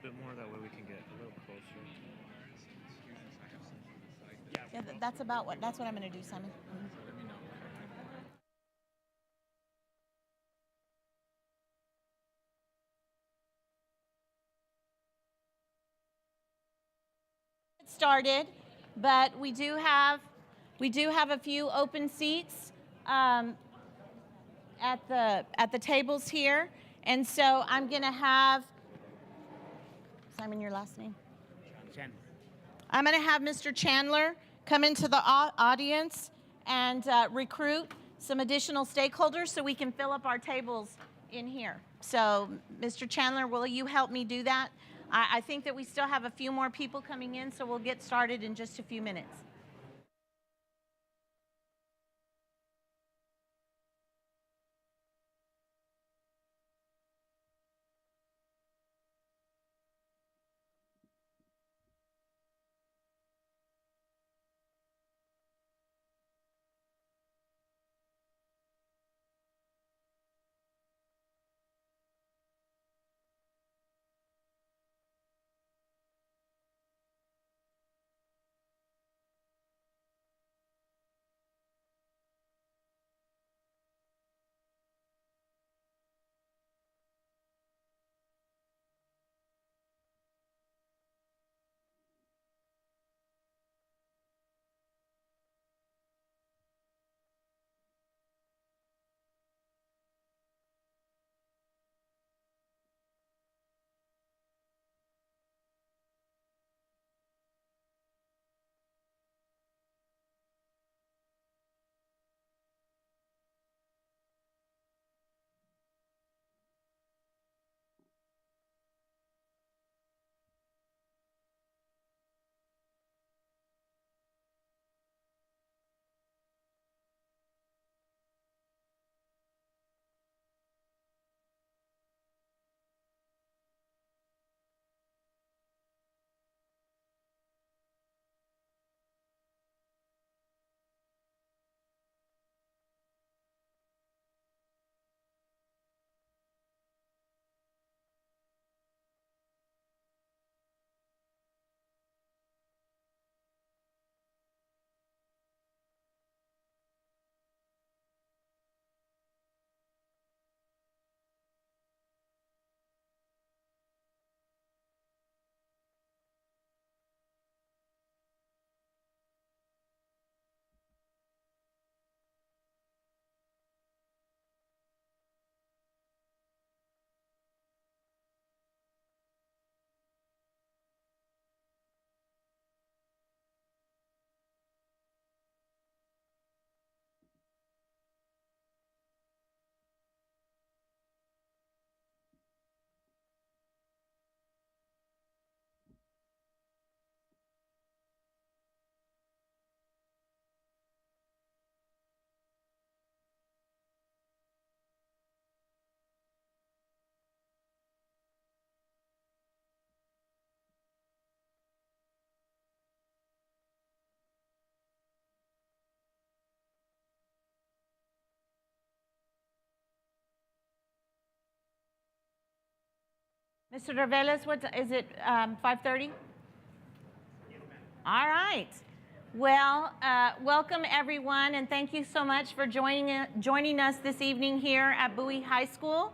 bit more, that way we can get a little closer. Yeah, that's what I'm going to do, Simon. Started, but we do have a few open seats at the tables here, and so I'm going to have Simon, your last name. Chandler. I'm going to have Mr. Chandler come into the audience and recruit some additional stakeholders so we can fill up our tables in here. So, Mr. Chandler, will you help me do that? I think that we still have a few more people coming in, so we'll get started in just a few minutes. Mr. Reveles, what is it? 5:30. All right. Well, welcome everyone, and thank you so much for joining us this evening here at Bowie High School.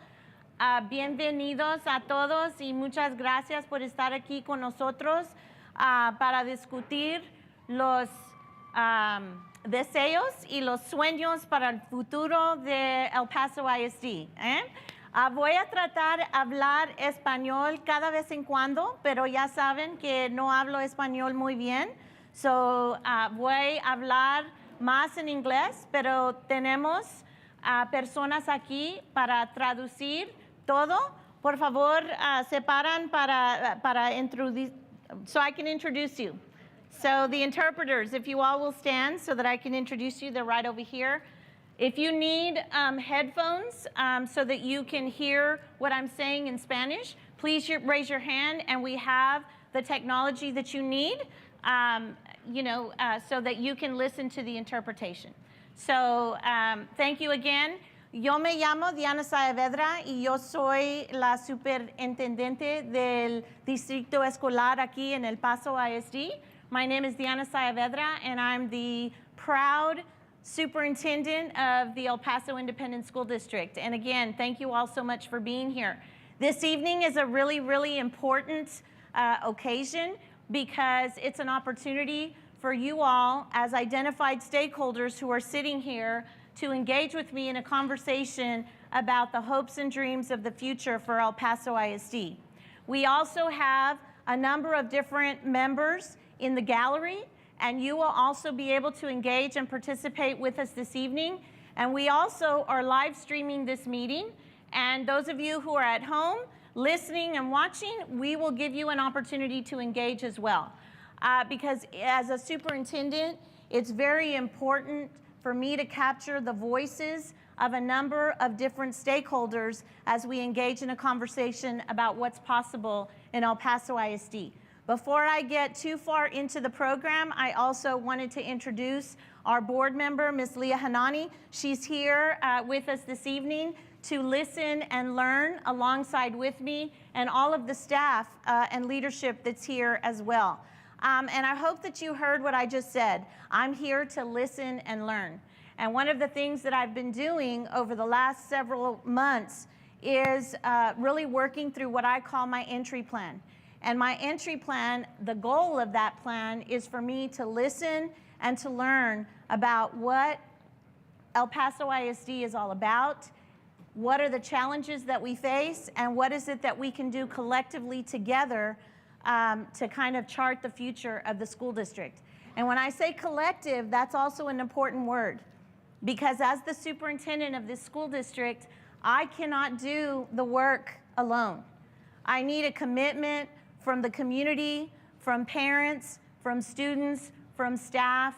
Bienvenidos a todos y muchas gracias por estar aquí con nosotros para discutir los deseos y los sueños para el futuro de El Paso ISD. Voy a tratar de hablar español cada vez en cuando, pero ya saben que no hablo español muy bien. So, voy a hablar más en inglés, pero tenemos personas aquí para traducir todo. Por favor, se paran para introducir, so I can introduce you. So the interpreters, if you all will stand so that I can introduce you, they're right over here. If you need headphones so that you can hear what I'm saying in Spanish, please raise your hand, and we have the technology that you need, so that you can listen to the interpretation. So thank you again. Yo me llamo Diana Saavedra y yo soy la superintendente del distrito escolar aquí en El Paso ISD. My name is Diana Saavedra and I'm the proud superintendent of the El Paso Independent School District. And again, thank you all so much for being here. This evening is a really, really important occasion because it's an opportunity for you all as identified stakeholders who are sitting here to engage with me in a conversation about the hopes and dreams of the future for El Paso ISD. We also have a number of different members in the gallery, and you will also be able to engage and participate with us this evening. And we also are live streaming this meeting, and those of you who are at home listening and watching, we will give you an opportunity to engage as well. Because as a superintendent, it's very important for me to capture the voices of a number of different stakeholders as we engage in a conversation about what's possible in El Paso ISD. Before I get too far into the program, I also wanted to introduce our board member, Ms. Leah Hanani. She's here with us this evening to listen and learn alongside with me and all of the staff and leadership that's here as well. And I hope that you heard what I just said. I'm here to listen and learn. And one of the things that I've been doing over the last several months is really working through what I call my entry plan. And my entry plan, the goal of that plan is for me to listen and to learn about what El Paso ISD is all about, what are the challenges that we face, and what is it that we can do collectively together to kind of chart the future of the school district. And when I say collective, that's also an important word, because as the superintendent of this school district, I cannot do the work alone. I need a commitment from the community, from parents, from students, from staff,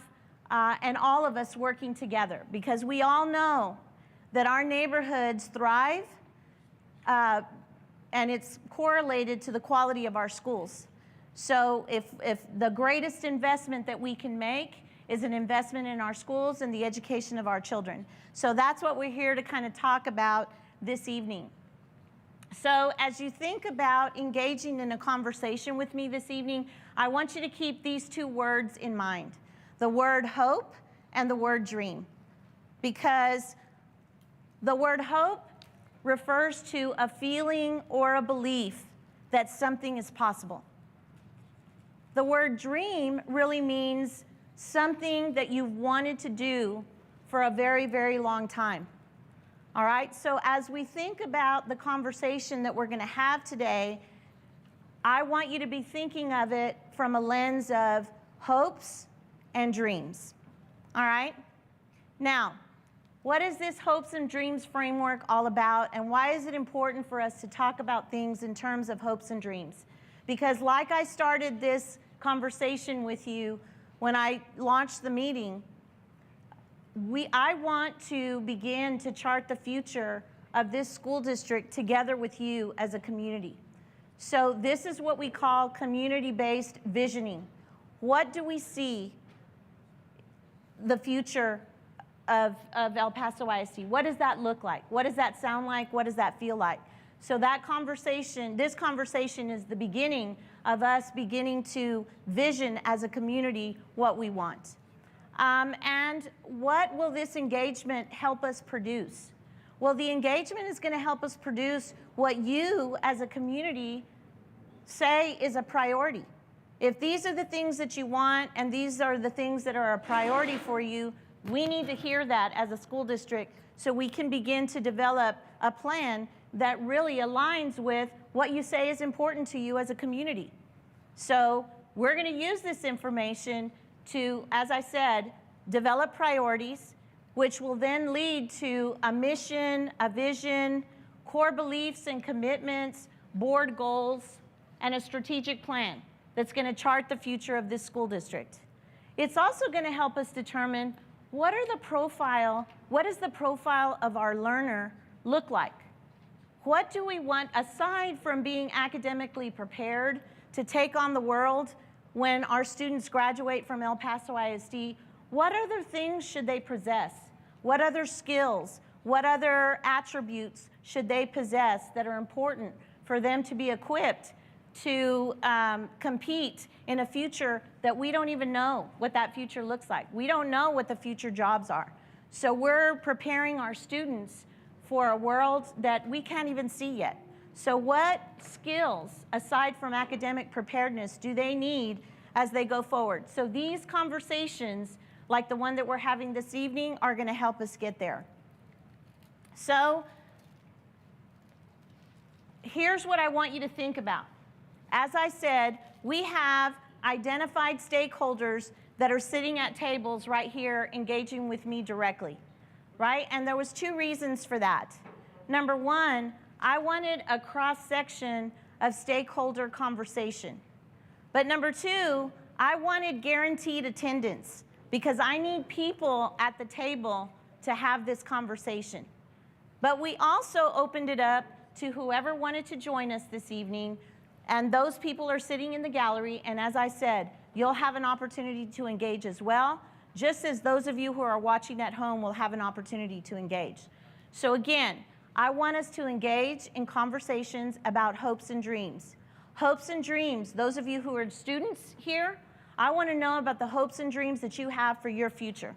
and all of us working together, because we all know that our neighborhoods thrive and it's correlated to the quality of our schools. So if the greatest investment that we can make is an investment in our schools and the education of our children. So that's what we're here to kind of talk about this evening. So as you think about engaging in a conversation with me this evening, I want you to keep these two words in mind, the word hope and the word dream. Because the word hope refers to a feeling or a belief that something is possible. The word dream really means something that you've wanted to do for a very, very long time. All right, so as we think about the conversation that we're going to have today, I want you to be thinking of it from a lens of hopes and dreams. All right? Now, what is this hopes and dreams framework all about, and why is it important for us to talk about things in terms of hopes and dreams? Because like I started this conversation with you when I launched the meeting, I want to begin to chart the future of this school district together with you as a community. So this is what we call community-based visioning. What do we see the future of El Paso ISD? What does that look like? What does that sound like? What does that feel like? So that conversation, this conversation is the beginning of us beginning to vision as a community what we want. And what will this engagement help us produce? Well, the engagement is going to help us produce what you as a community say is a priority. If these are the things that you want and these are the things that are a priority for you, we need to hear that as a school district so we can begin to develop a plan that really aligns with what you say is important to you as a community. So we're going to use this information to, as I said, develop priorities, which will then lead to a mission, a vision, core beliefs and commitments, board goals, and a strategic plan that's going to chart the future of this school district. It's also going to help us determine what does the profile of our learner look like? What do we want, aside from being academically prepared to take on the world when our students graduate from El Paso ISD, what other things should they possess? What other skills? What other attributes should they possess that are important for them to be equipped to compete in a future that we don't even know what that future looks like. We don't know what the future jobs are. So we're preparing our students for a world that we can't even see yet. So what skills, aside from academic preparedness, do they need as they go forward? So these conversations, like the one that we're having this evening, are going to help us get there. So here's what I want you to think about. As I said, we have identified stakeholders that are sitting at tables right here engaging with me directly, right? And there was 2 reasons for that. Number 1, I wanted a cross-section of stakeholder conversation. But number 2, I wanted guaranteed attendance because I need people at the table to have this conversation. But we also opened it up to whoever wanted to join us this evening, and those people are sitting in the gallery, and as I said, you'll have an opportunity to engage as well, just as those of you who are watching at home will have an opportunity to engage. So again, I want us to engage in conversations about hopes and dreams. Hopes and dreams, those of you who are students here, I want to know about the hopes and dreams that you have for your future.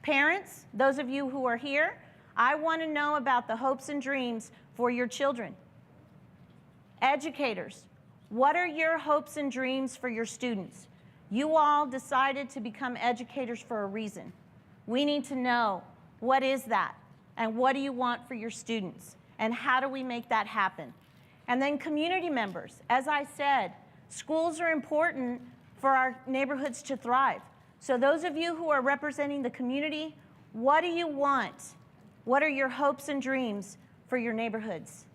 Parents, those of you who are here, I want to know about the hopes and dreams for your children. Educators, what are your hopes and dreams for your students? You all decided to become educators for a reason. We need to know, what is that? And what do you want for your students? And how do we make that happen? And then community members, as I said, schools are important for our neighborhoods to thrive. So those of you who are representing the community, what do you want? What are your hopes and dreams for your neighborhoods?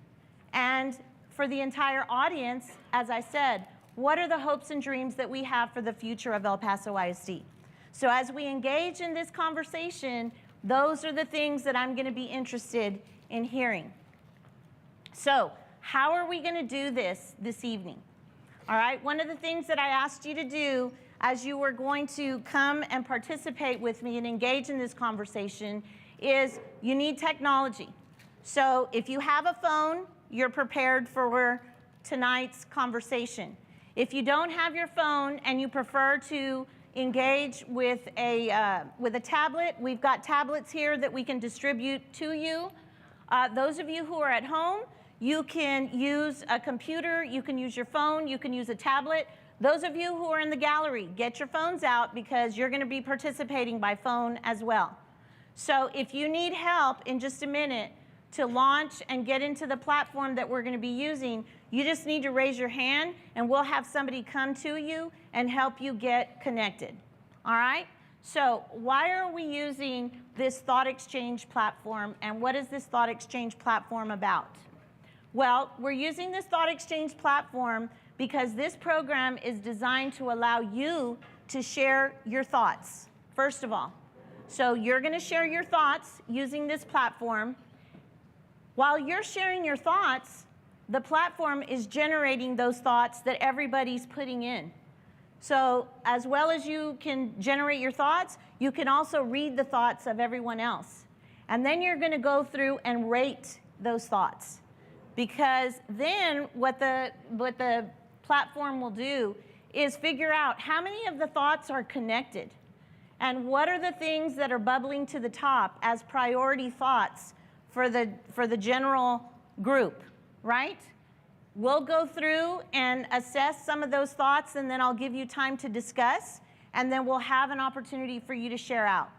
And for the entire audience, as I said, what are the hopes and dreams that we have for the future of El Paso ISD? So as we engage in this conversation, those are the things that I'm going to be interested in hearing. So how are we going to do this evening? All right, one of the things that I asked you to do as you were going to come and participate with me and engage in this conversation is you need technology. So if you have a phone, you're prepared for tonight's conversation. If you don't have your phone and you prefer to engage with a tablet, we've got tablets here that we can distribute to you. Those of you who are at home, you can use a computer, you can use your phone, you can use a tablet. Those of you who are in the gallery, get your phones out because you're going to be participating by phone as well. So if you need help in just a minute to launch and get into the platform that we're going to be using, you just need to raise your hand and we'll have somebody come to you and help you get connected. All right? So why are we using this thought exchange platform, and what is this thought exchange platform about? Well, we're using this thought exchange platform because this program is designed to allow you to share your thoughts, first of all. So you're going to share your thoughts using this platform. While you're sharing your thoughts, the platform is generating those thoughts that everybody's putting in. So as well as you can generate your thoughts, you can also read the thoughts of everyone else. And then you're going to go through and rate those thoughts. Because then what the platform will do is figure out how many of the thoughts are connected and what are the things that are bubbling to the top as priority thoughts for the general group, right? We'll go through and assess some of those thoughts, and then I'll give you time to discuss, and then we'll have an opportunity for you to share out.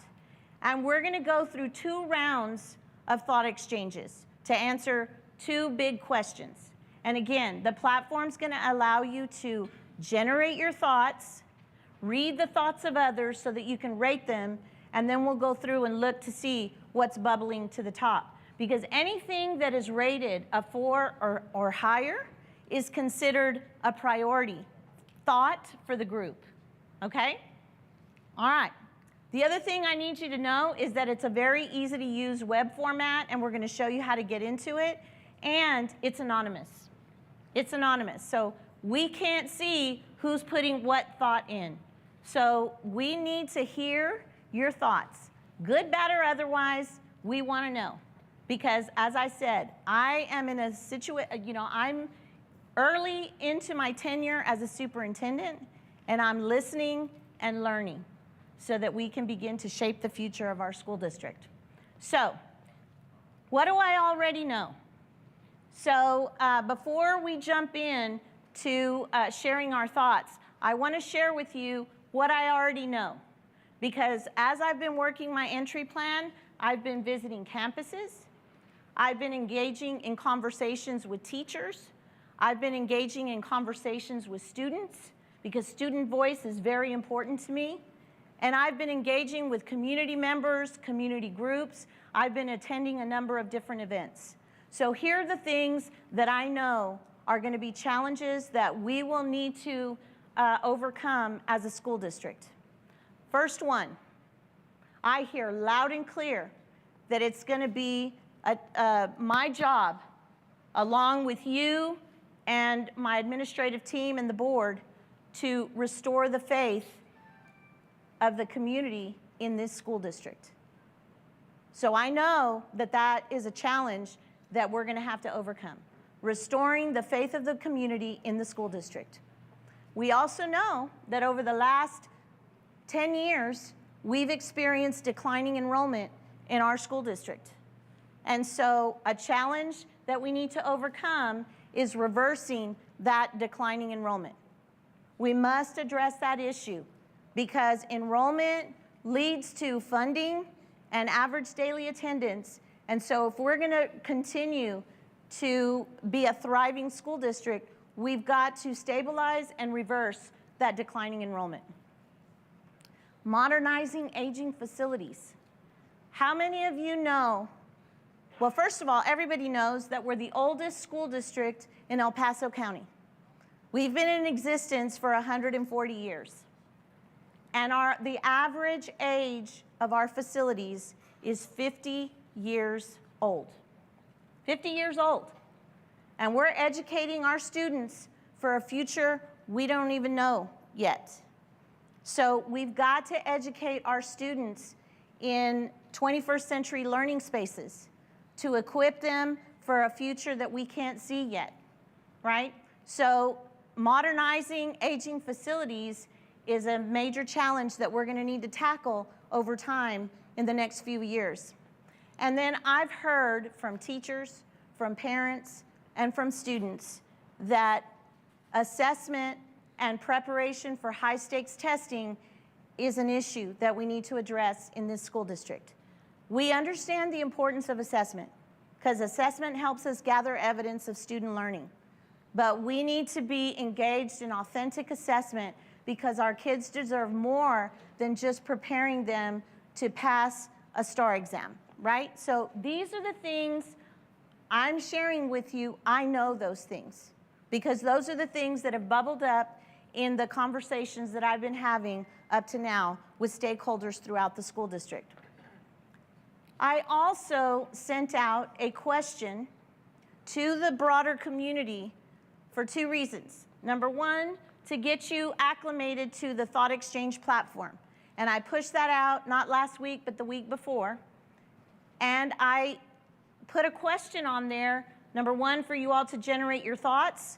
And we're going to go through 2 rounds of thought exchanges to answer 2 big questions. And again, the platform's going to allow you to generate your thoughts, read the thoughts of others so that you can rate them, and then we'll go through and look to see what's bubbling to the top. Because anything that is rated a 4 or higher is considered a priority thought for the group, okay? All right. The other thing I need you to know is that it's a very easy to use web format, and we're going to show you how to get into it, and it's anonymous. It's anonymous, so we can't see who's putting what thought in. So we need to hear your thoughts. Good, bad, or otherwise, we want to know. Because as I said, I am in a situation, I'm early into my tenure as a superintendent, and I'm listening and learning so that we can begin to shape the future of our school district. So, what do I already know? So, before we jump in to sharing our thoughts, I want to share with you what I already know. Because as I've been working my entry plan, I've been visiting campuses, I've been engaging in conversations with teachers, I've been engaging in conversations with students, because student voice is very important to me, and I've been engaging with community members, community groups, I've been attending a number of different events. So here are the things that I know are going to be challenges that we will need to overcome as a school district. First one, I hear loud and clear that it's going to be my job, along with you and my administrative team and the board, to restore the faith of the community in this school district. So I know that that is a challenge that we're going to have to overcome, restoring the faith of the community in the school district. We also know that over the last 10 years, we've experienced declining enrollment in our school district. And so a challenge that we need to overcome is reversing that declining enrollment. We must address that issue because enrollment leads to funding and average daily attendance. And so if we're going to continue to be a thriving school district, we've got to stabilize and reverse that declining enrollment. Modernizing aging facilities. How many of you know? Well, first of all, everybody knows that we're the oldest school district in El Paso County. We've been in existence for 140 years. And the average age of our facilities is 50 years old. 50 years old. And we're educating our students for a future we don't even know yet. So we've got to educate our students in 21st century learning spaces to equip them for a future that we can't see yet, right? So modernizing aging facilities is a major challenge that we're going to need to tackle over time in the next few years. And then I've heard from teachers, from parents, and from students that assessment and preparation for high-stakes testing is an issue that we need to address in this school district. We understand the importance of assessment because assessment helps us gather evidence of student learning. But we need to be engaged in authentic assessment because our kids deserve more than just preparing them to pass a STAR exam, right? So these are the things I'm sharing with you. I know those things because those are the things that have bubbled up in the conversations that I've been having up to now with stakeholders throughout the school district. I also sent out a question to the broader community for two reasons. Number one, to get you acclimated to the Thought Exchange platform. And I pushed that out not last week, but the week before. And I put a question on there, number one, for you all to generate your thoughts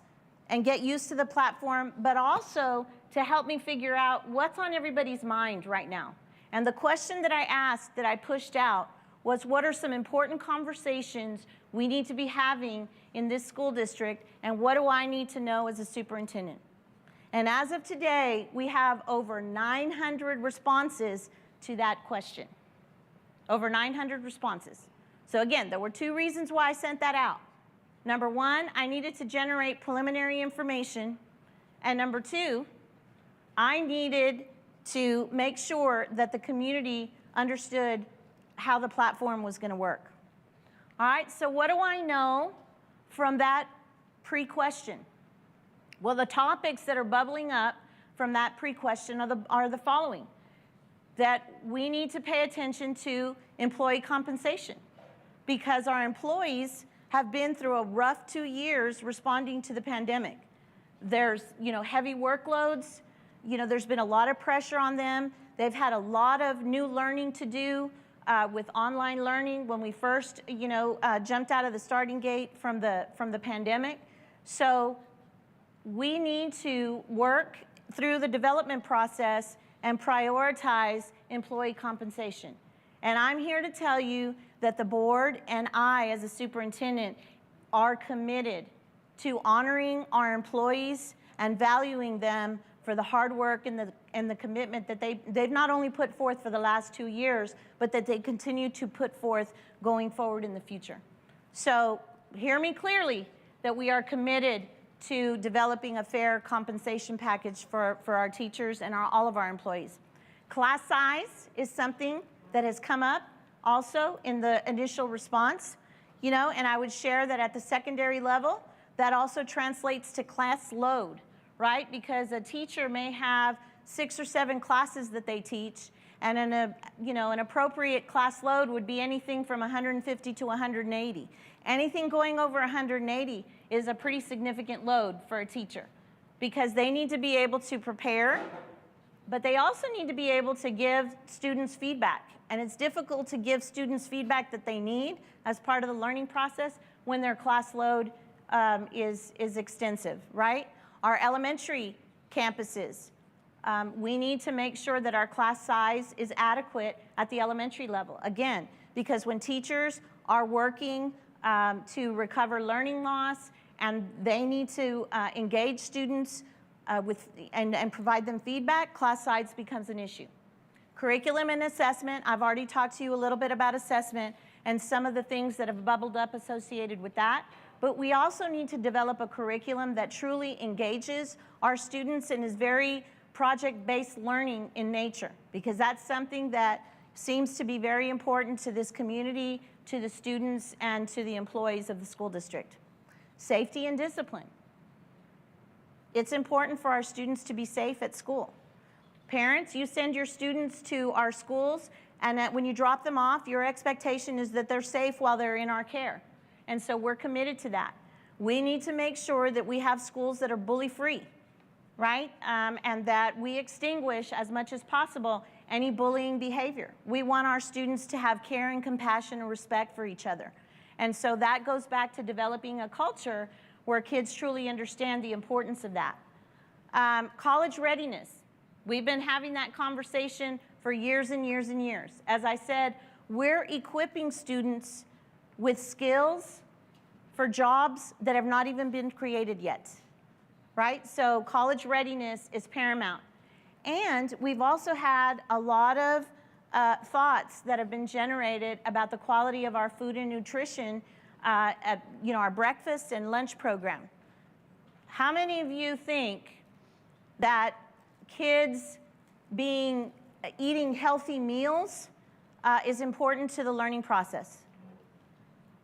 and get used to the platform, but also to help me figure out what's on everybody's mind right now. And the question that I asked, that I pushed out, was what are some important conversations we need to be having in this school district, and what do I need to know as a superintendent? And as of today, we have over 900 responses to that question. Over 900 responses. So again, there were two reasons why I sent that out. Number one, I needed to generate preliminary information. And number two, I needed to make sure that the community understood how the platform was going to work. All right, so what do I know from that pre-question? Well, the topics that are bubbling up from that pre-question are the following. That we need to pay attention to employee compensation because our employees have been through a rough 2 years responding to the pandemic. There's, heavy workloads. There's been a lot of pressure on them. They've had a lot of new learning to do. with online learning when we first, jumped out of the starting gate from the pandemic. So we need to work through the development process and prioritize employee compensation. And I'm here to tell you that the board and I, as a superintendent, are committed to honoring our employees and valuing them for the hard work and the commitment that they've not only put forth for the last 2 years, but that they continue to put forth going forward in the future. So hear me clearly that we are committed to developing a fair compensation package for our teachers and all of our employees. Class size is something that has come up also in the initial response, and I would share that at the secondary level, that also translates to class load, right? Because a teacher may have 6 or 7 classes that they teach, and an appropriate class load would be anything from 150 to 180. Anything going over 180 is a pretty significant load for a teacher because they need to be able to prepare, but they also need to be able to give students feedback. And it's difficult to give students feedback that they need as part of the learning process when their class load is extensive, right? Our elementary campuses, we need to make sure that our class size is adequate at the elementary level. Again, because when teachers are working to recover learning loss and they need to engage students and provide them feedback, class size becomes an issue. Curriculum and assessment, I've already talked to you a little bit about assessment and some of the things that have bubbled up associated with that. But we also need to develop a curriculum that truly engages our students and is very project-based learning in nature, because that's something that seems to be very important to this community, to the students, and to the employees of the school district. Safety and discipline. It's important for our students to be safe at school. Parents, you send your students to our schools, and when you drop them off, your expectation is that they're safe while they're in our care. And so we're committed to that. We need to make sure that we have schools that are bully-free, right? And that we extinguish as much as possible any bullying behavior. We want our students to have care and compassion and respect for each other. And so that goes back to developing a culture where kids truly understand the importance of that. College readiness. We've been having that conversation for years and years and years. As I said, we're equipping students with skills for jobs that have not even been created yet, right? So college readiness is paramount. And we've also had a lot of thoughts that have been generated about the quality of our food and nutrition at our breakfast and lunch program. How many of you think that kids eating healthy meals is important to the learning process?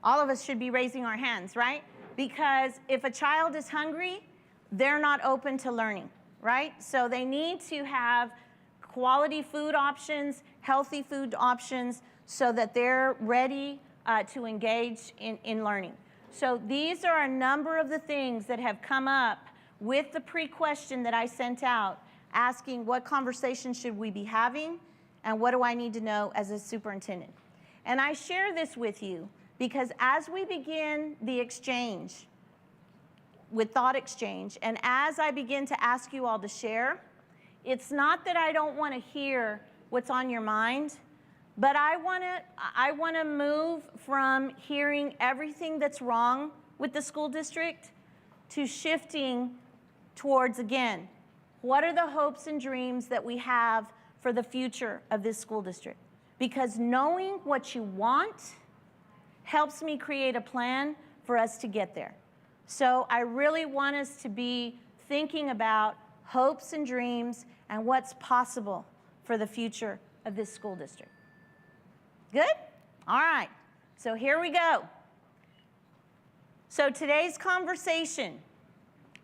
All of us should be raising our hands, right? Because if a child is hungry, they're not open to learning, right? So they need to have quality food options, healthy food options, so that they're ready to engage in learning. So these are a number of the things that have come up with the pre-question that I sent out, asking what conversation should we be having and what do I need to know as a superintendent. And I share this with you because as we begin the exchange with Thought Exchange, and as I begin to ask you all to share, it's not that I don't want to hear what's on your mind, but I want to move from hearing everything that's wrong with the school district to shifting towards, again, what are the hopes and dreams that we have for the future of this school district? Because knowing what you want helps me create a plan for us to get there. So I really want us to be thinking about hopes and dreams and what's possible for the future of this school district. Good? All right. So here we go. So today's conversation,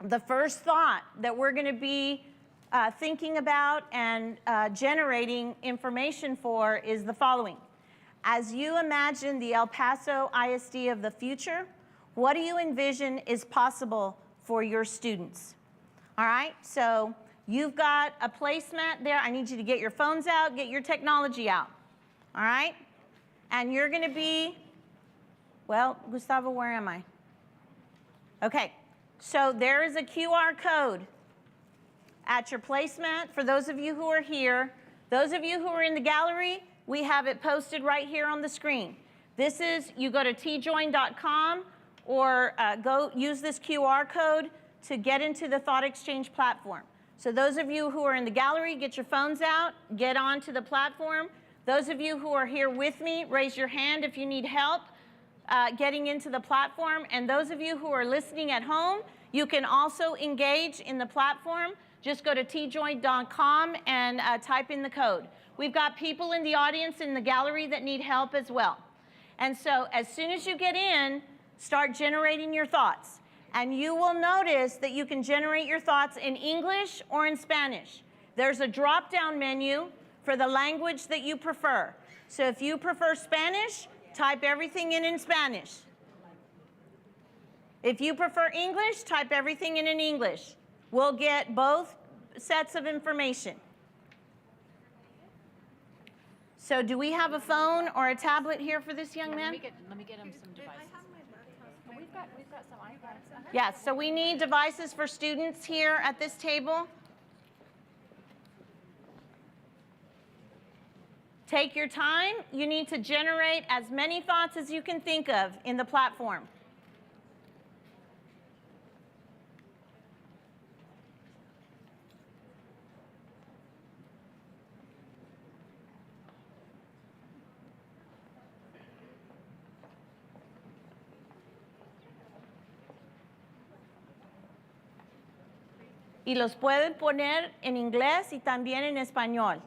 the first thought that we're going to be thinking about and generating information for is the following. As you imagine the El Paso ISD of the future, what do you envision is possible for your students? All right, so you've got a placemat there. I need you to get your phones out, get your technology out. All right, And you're going to be, well, Gustavo, where am I? Okay, so there is a QR code at your placemat for those of you who are here. Those of you who are in the gallery, we have it posted right here on the screen. This is, you go to tjoin.com or go use this QR code to get into the Thought Exchange platform. So those of you who are in the gallery, get your phones out, get onto the platform. Those of you who are here with me, raise your hand if you need help getting into the platform. And those of you who are listening at home, you can also engage in the platform. Just go to tjoin.com and type in the code. We've got people in the audience in the gallery that need help as well. And so as soon as you get in, start generating your thoughts. And you will notice that you can generate your thoughts in English or in Spanish. There's a drop-down menu for the language that you prefer. So if you prefer Spanish, type everything in Spanish. If you prefer English, type everything in English. We'll get both sets of information. So do we have a phone or a tablet here for this young man? Let me get him some devices. We've got some iPads. Yes, so we need devices for students here at this table. Take your time. You need to generate as many thoughts as you can think of in the platform. Y los pueden poner en inglés y también en español.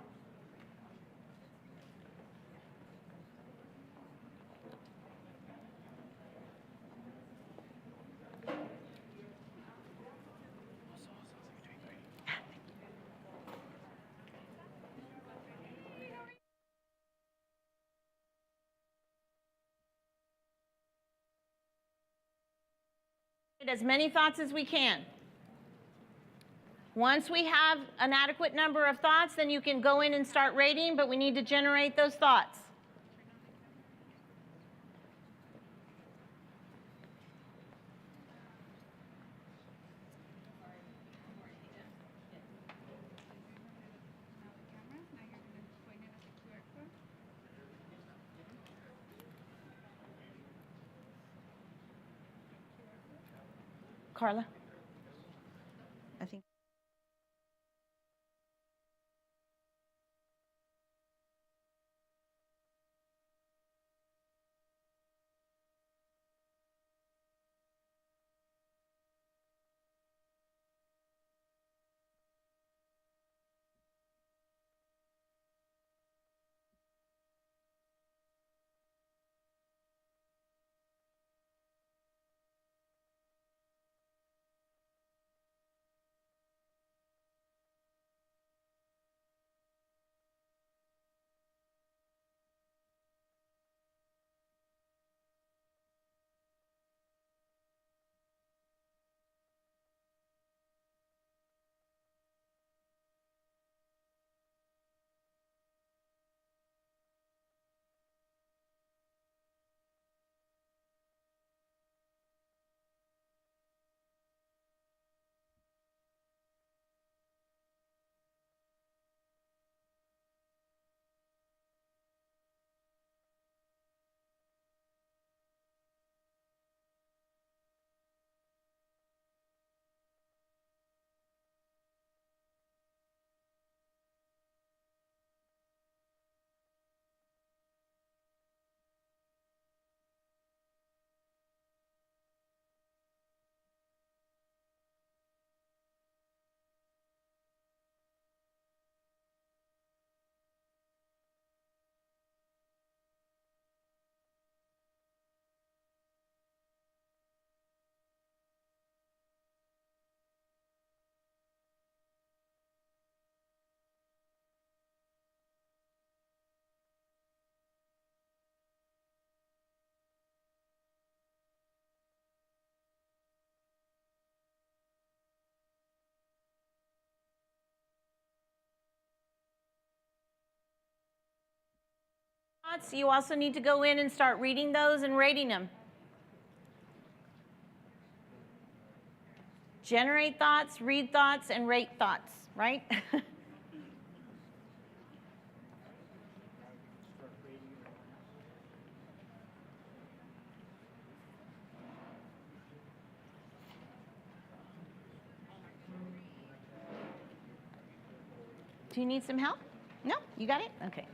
As many thoughts as we can. Once we have an adequate number of thoughts, then you can go in and start rating, but we need to generate those thoughts. Carla? I think. thoughts, you also need to go in and start reading those and rating them. Generate thoughts, read thoughts, and rate thoughts, right? Do you need some help? No? You got it? Okay.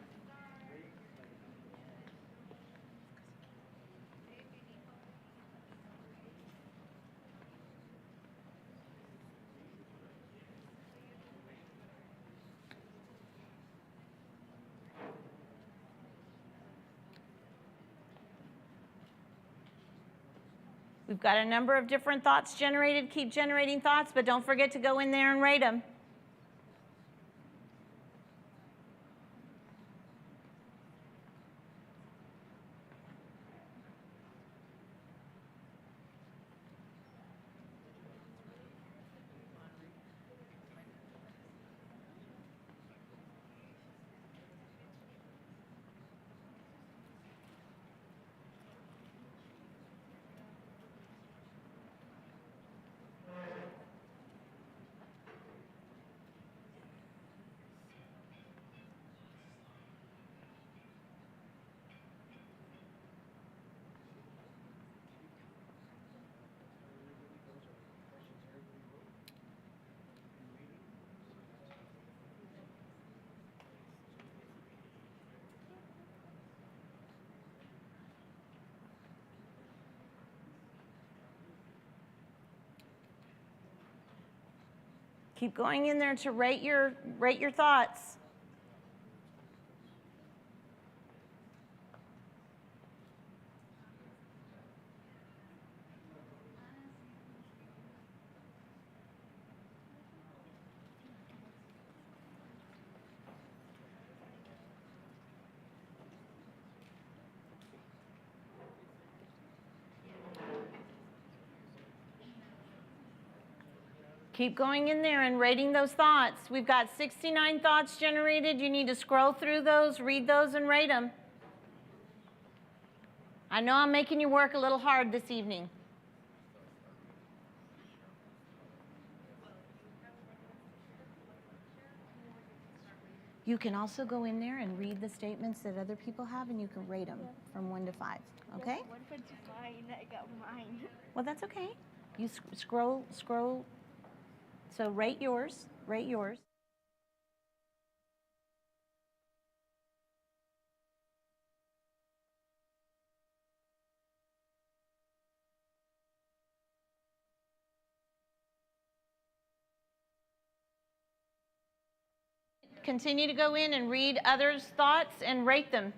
We've got a number of different thoughts generated. Keep generating thoughts, but don't forget to go in there and rate them. Keep going in there to rate your thoughts. Keep going in there and rating those thoughts. We've got 69 thoughts generated. You need to scroll through those, read those, and rate them. I know I'm making you work a little hard this evening. You can also go in there and read the statements that other people have, and you can rate them from 1 to 5, okay? What if it's mine? I got mine. Well, that's okay. You scroll. So rate yours, rate yours. Continue to go in and read others' thoughts and rate them.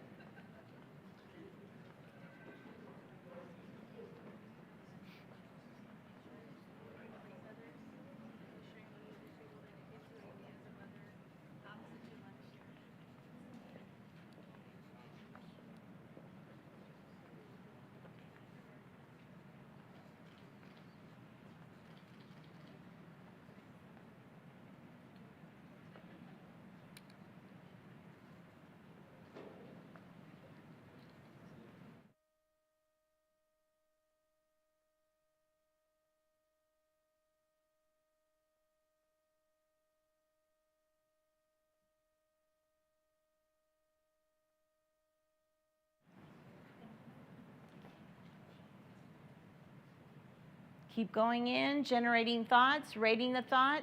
Keep going in, generating thoughts, rating the thoughts.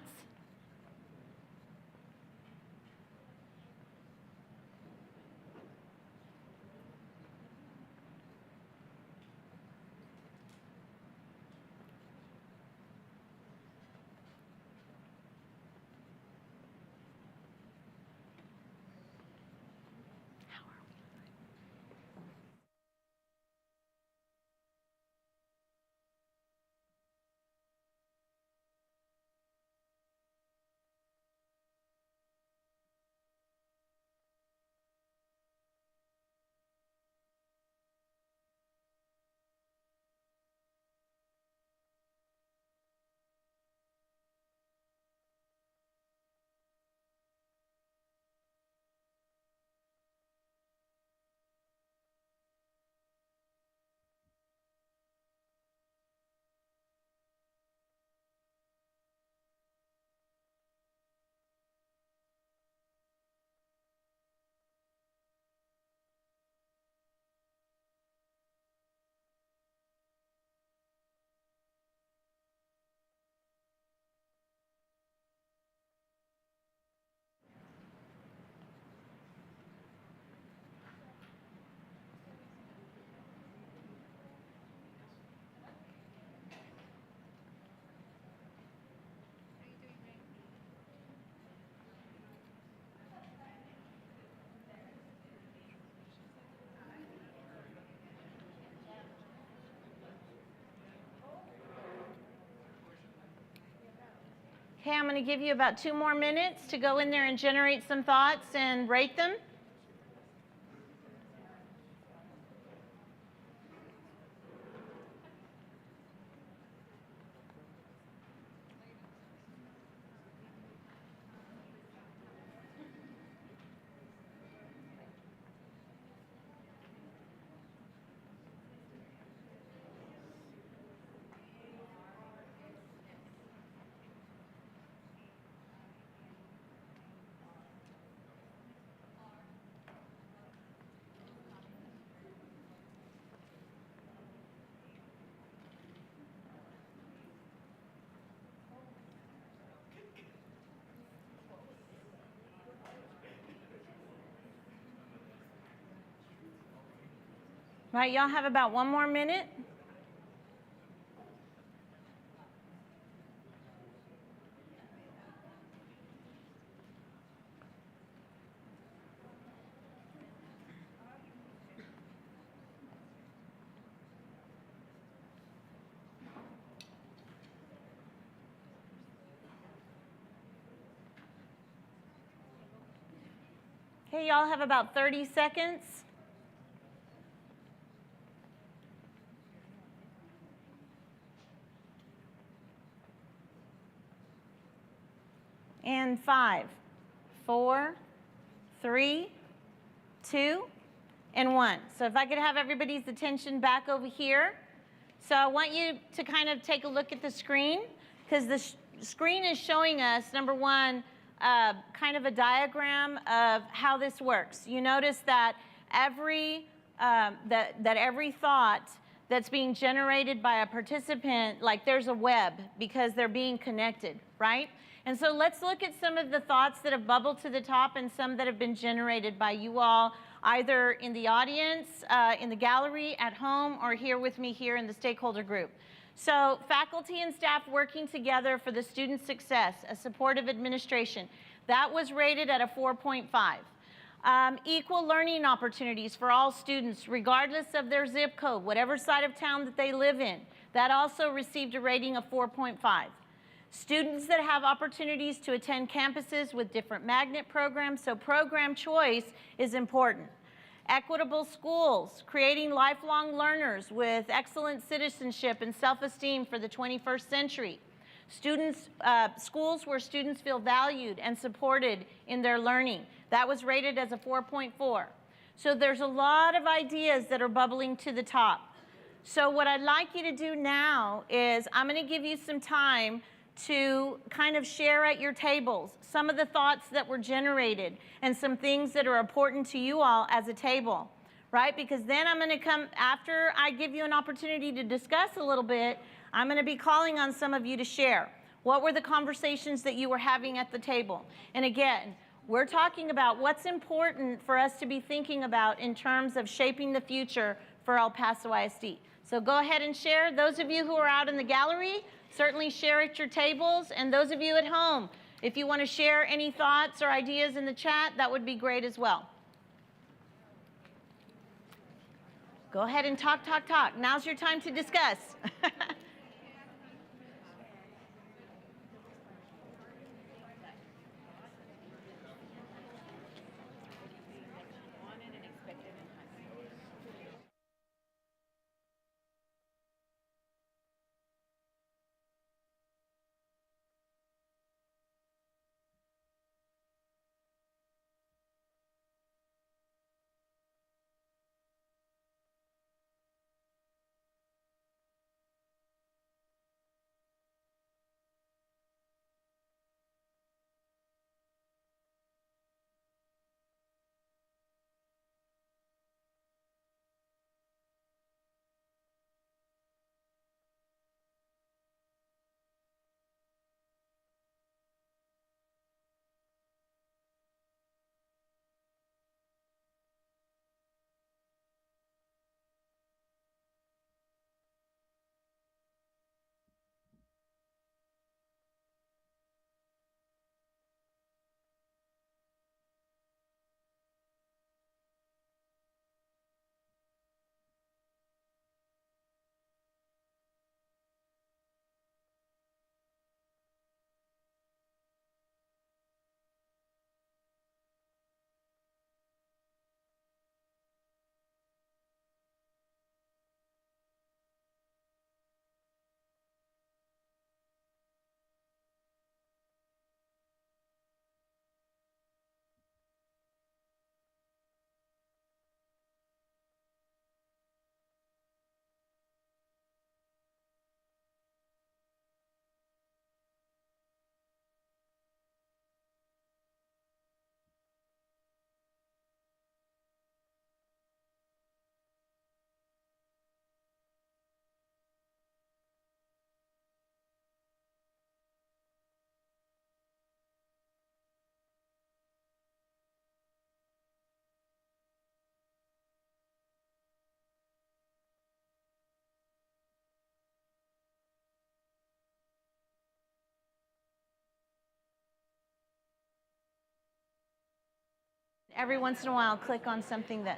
Okay, I'm going to give you about 2 more minutes to go in there and generate some thoughts and rate them. Right, y'all have about 1 more minute. Okay, y'all have about 30 seconds. And 5, 4, 3, 2, and 1. So if I could have everybody's attention back over here. So I want you to kind of take a look at the screen, because the screen is showing us, number one, kind of a diagram of how this works. You notice that every thought that's being generated by a participant, like there's a web because they're being connected, right? And so let's look at some of the thoughts that have bubbled to the top and some that have been generated by you all, either in the audience, in the gallery, at home, or here with me here in the stakeholder group. So faculty and staff working together for the student success, a supportive administration. That was rated at a 4.5. Equal learning opportunities for all students, regardless of their zip code, whatever side of town that they live in. That also received a rating of 4.5. Students that have opportunities to attend campuses with different magnet programs, so program choice is important. Equitable schools, creating lifelong learners with excellent citizenship and self-esteem for the 21st century. Schools where students feel valued and supported in their learning. That was rated as a 4.4. So there's a lot of ideas that are bubbling to the top. So what I'd like you to do now is I'm going to give you some time to kind of share at your tables some of the thoughts that were generated and some things that are important to you all as a table, right? Because then I'm going to come, after I give you an opportunity to discuss a little bit, I'm going to be calling on some of you to share. What were the conversations that you were having at the table? And again, we're talking about what's important for us to be thinking about in terms of shaping the future for El Paso ISD. So go ahead and share. Those of you who are out in the gallery, certainly share at your tables. And those of you at home, if you want to share any thoughts or ideas in the chat, that would be great as well. Go ahead and talk, talk, talk. Now's your time to discuss. every once in a while click on something that.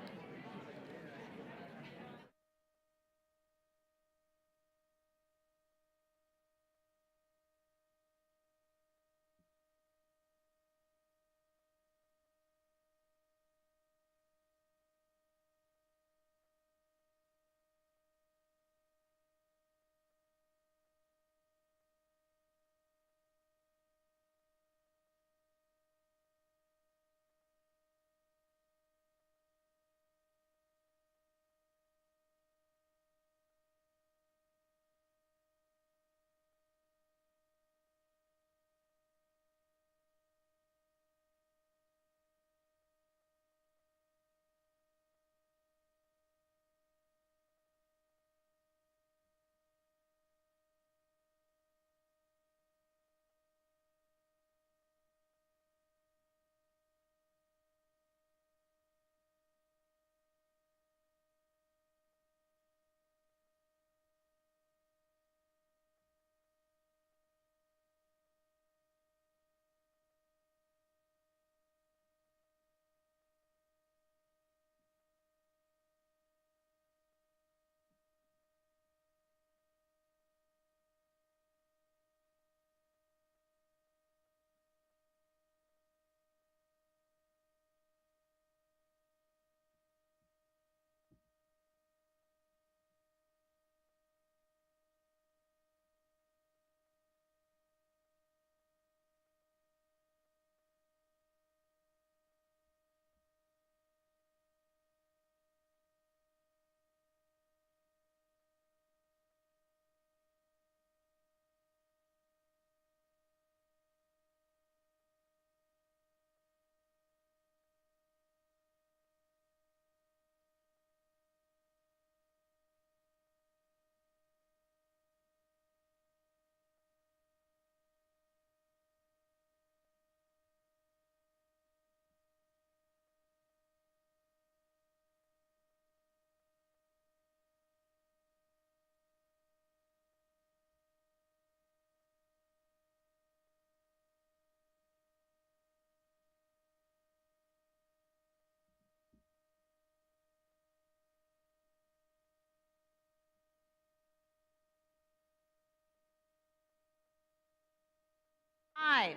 Five,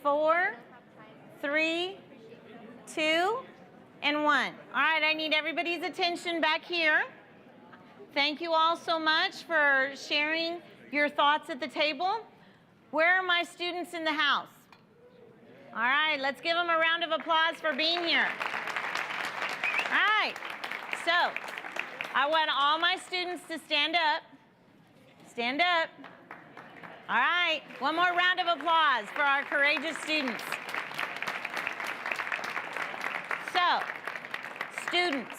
4, 3, 2, and 1. All right, I need everybody's attention back here. Thank you all so much for sharing your thoughts at the table. Where are my students in the house? All right, let's give them a round of applause for being here. All right, so I want all my students to stand up. Stand up. All right, one more round of applause for our courageous students. So, students,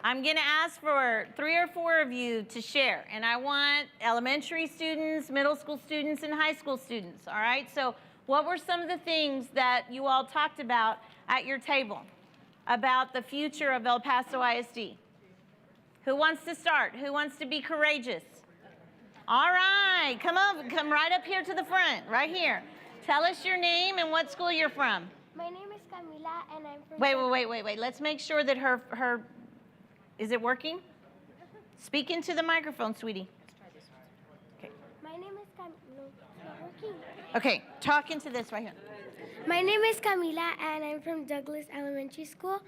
I'm going to ask for 3 or 4 of you to share, and I want elementary students, middle school students, and high school students, all right? So, what were some of the things that you all talked about at your table about the future of El Paso ISD? Who wants to start? Who wants to be courageous? All right, come on, come right up here to the front, right here. Tell us your name and what school you're from. My name is Camila and I'm from... Wait. Let's make sure that her, is it working? Speak into the microphone, sweetie. Let's try this one. Okay. My name is Camila. It's not working. Okay, talk into this right here. My name is Camila and I'm from Douglas Elementary School.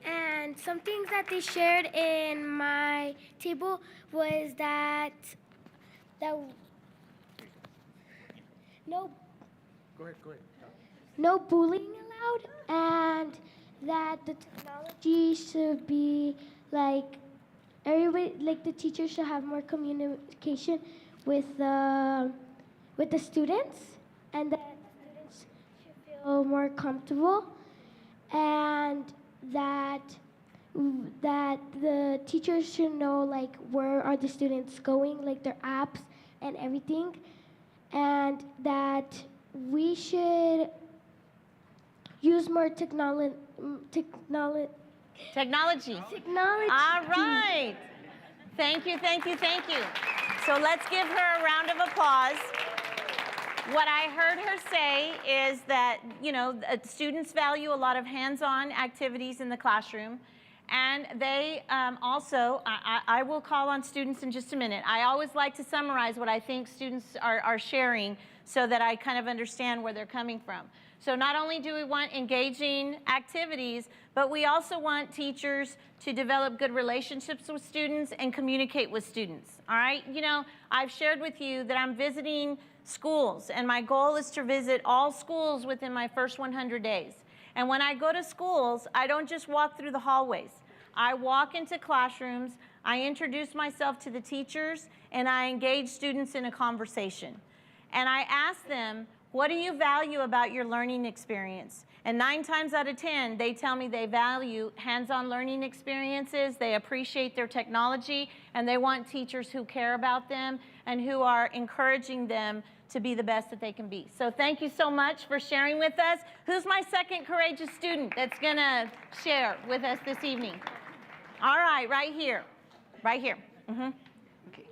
And some things that they shared in my table was that no bullying allowed, and that the technology should be like everybody, like the teachers should have more communication with the students, and that the students should feel more comfortable, and that the teachers should know like where are the students going, like their apps and everything, and that we should use more technology. All right. Thank you. So let's give her a round of applause. What I heard her say is that, students value a lot of hands-on activities in the classroom. And they also, I will call on students in just a minute. I always like to summarize what I think students are sharing so that I kind of understand where they're coming from. So not only do we want engaging activities, but we also want teachers to develop good relationships with students and communicate with students, all right? I've shared with you that I'm visiting schools, and my goal is to visit all schools within my first 100 days. And when I go to schools, I don't just walk through the hallways. I walk into classrooms, I introduce myself to the teachers, and I engage students in a conversation. And I ask them, what do you value about your learning experience? And 9 times out of 10, they tell me they value hands-on learning experiences, they appreciate their technology, and they want teachers who care about them and who are encouraging them to be the best that they can be. So thank you so much for sharing with us. Who's my second courageous student that's gonna share with us this evening? All right, right here. Right here. Okay.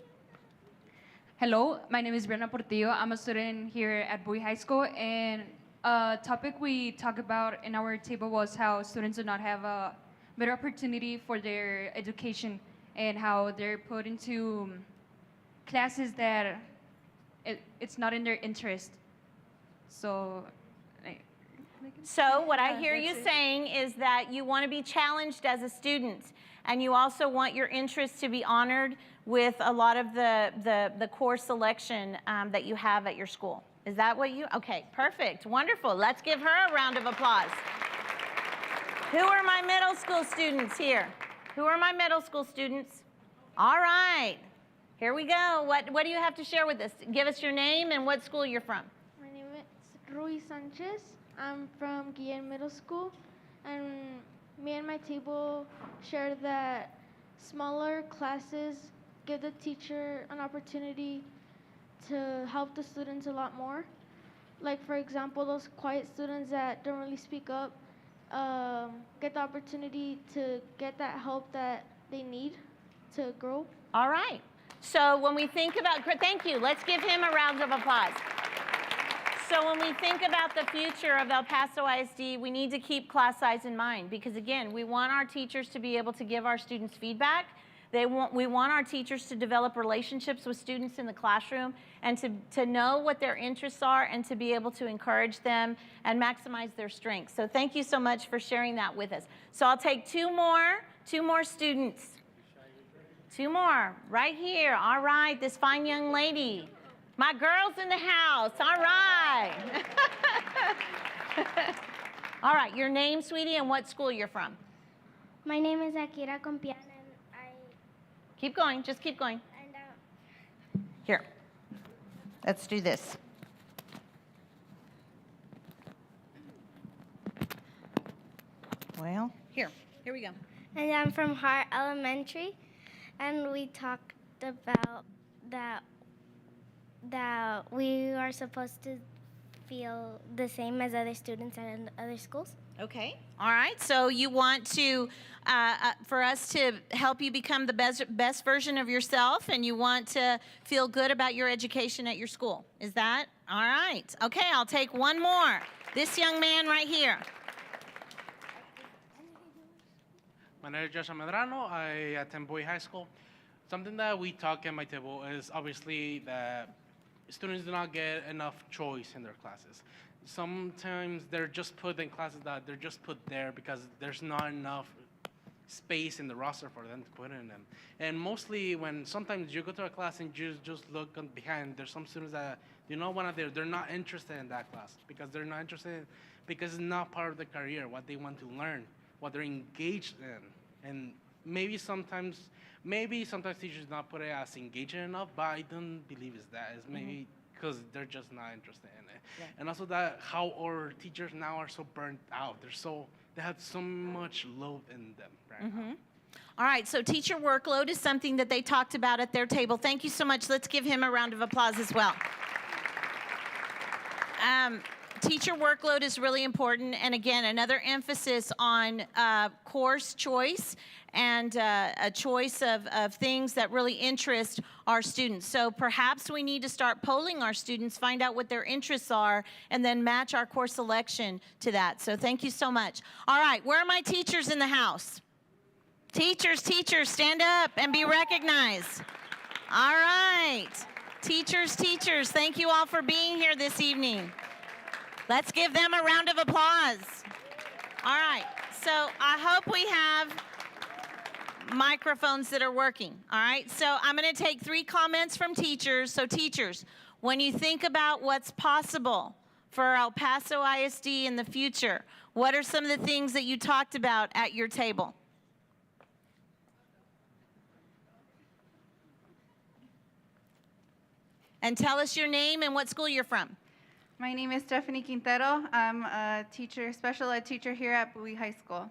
Hello, my name is Brianna Portillo. I'm a student here at Bowie High School, and a topic we talked about in our table was how students do not have a better opportunity for their education and how they're put into classes that it's not in their interest. So what I hear you saying is that you want to be challenged as a student, and you also want your interests to be honored with a lot of the course selection that you have at your school. Is that what you, okay, perfect, wonderful. Let's give her a round of applause. Who are my middle school students here? Who are my middle school students? All right, here we go. What do you have to share with us? Give us your name and what school you're from. My name is Rui Sanchez. I'm from Guillen Middle School, and me and my table share that smaller classes give the teacher an opportunity to help the students a lot more. Like, for example, those quiet students that don't really speak up get the opportunity to get that help that they need to grow. All right. So when we think about, thank you. Let's give him a round of applause. So when we think about the future of El Paso ISD, we need to keep class size in mind because, again, we want our teachers to be able to give our students feedback. We want our teachers to develop relationships with students in the classroom and to know what their interests are and to be able to encourage them and maximize their strengths. So thank you so much for sharing that with us. So I'll take two more students. 2 more, right here. All right, this fine young lady. My girl's in the house, all right. All right, your name, sweetie, and what school you're from. My name is Akira Compian, and Keep going, just keep going. Here, let's do this. Well, here we go. And I'm from Hart Elementary, and we talked about that we are supposed to feel the same as other students at other schools. Okay. All right. So you want to, for us to help you become the best version of yourself, and you want to feel good about your education at your school. Is that? All right. Okay. I'll take one more. This young man right here. My name is Joshua Medrano. I attend Bowie High School. Something that we talk at my table is obviously that students do not get enough choice in their classes. Sometimes they're just put in classes that they're just put there because there's not enough space in the roster for them to put in them. And mostly when sometimes you go to a class and you just look behind, there's some students that you know when they're not interested in that class because they're not interested because it's not part of their career, what they want to learn, what they're engaged in. And maybe sometimes teachers not put it as engaging enough, but I don't believe it's that. It's maybe because they're just not interested in it. Yeah. And also that how our teachers now are so burnt out. They have so much load in them right now. All right, so teacher workload is something that they talked about at their table. Thank you so much. Let's give him a round of applause as well. teacher workload is really important. And again, another emphasis on course choice and a choice of things that really interest our students. So perhaps we need to start polling our students, find out what their interests are, and then match our course selection to that. So thank you so much. All right, where are my teachers in the house? Teachers, stand up and be recognized. All right. Teachers, thank you all for being here this evening. Let's give them a round of applause. All right, so I hope we have microphones that are working. All right, so I'm going to take 3 comments from teachers. So teachers, when you think about what's possible for El Paso ISD in the future, what are some of the things that you talked about at your table? And tell us your name and what school you're from. My name is Stephanie Quintero. I'm a teacher, special ed teacher here at Bowie High School.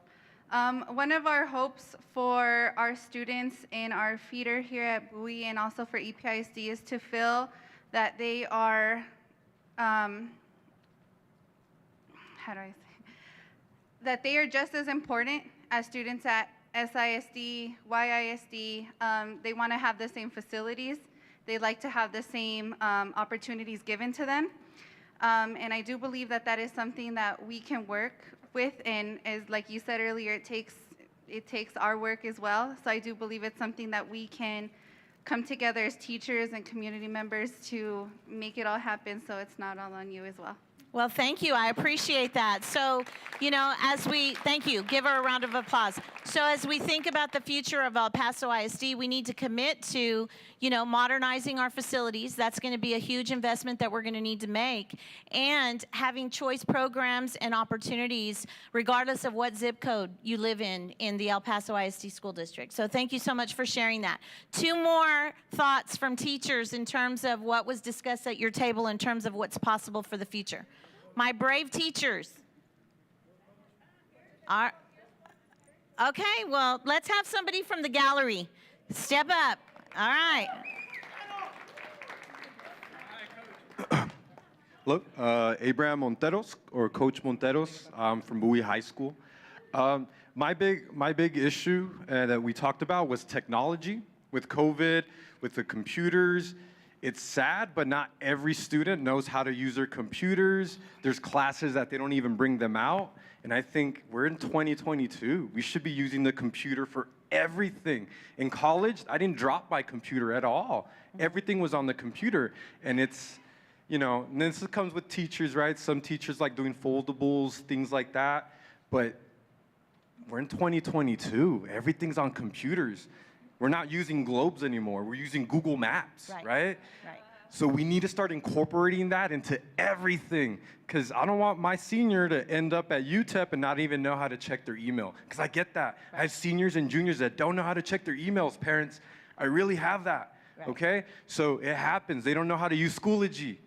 One of our hopes for our students in our feeder here at Bowie and also for EPISD is to feel that they are, that they are just as important as students at SISD, YISD. They want to have the same facilities. They like to have the same opportunities given to them. And I do believe that that is something that we can work with, and as like you said earlier, it takes our work as well. So I do believe it's something that we can come together as teachers and community members to make it all happen, so it's not all on you as well. Well, thank you. I appreciate that. So, you know, thank you. Give her a round of applause. So as we think about the future of El Paso ISD, we need to commit to, you know, modernizing our facilities. That's going to be a huge investment that we're going to need to make. And having choice programs and opportunities, regardless of what zip code you live in the El Paso ISD School District. So thank you so much for sharing that. 2 more thoughts from teachers in terms of what was discussed at your table in terms of what's possible for the future. My brave teachers. Okay, well, let's have somebody from the gallery step up. All right. Look, Abraham Monteros, or Coach Monteros, from Bowie High School. My big issue that we talked about was technology. With COVID, with the computers, it's sad, but not every student knows how to use their computers. There's classes that they don't even bring them out. And I think we're in 2022. We should be using the computer for everything. In college, I didn't drop my computer at all. Everything was on the computer. And it's, you know, and this comes with teachers, right? Some teachers like doing foldables, things like that. But we're in 2022. Everything's on computers. We're not using globes anymore. We're using Google Maps, right? Right. So we need to start incorporating that into everything, because I don't want my senior to end up at UTEP and not even know how to check their email, because I get that. Right. I have seniors and juniors that don't know how to check their emails. Parents, I really have that, okay? So it happens. They don't know how to use Schoology.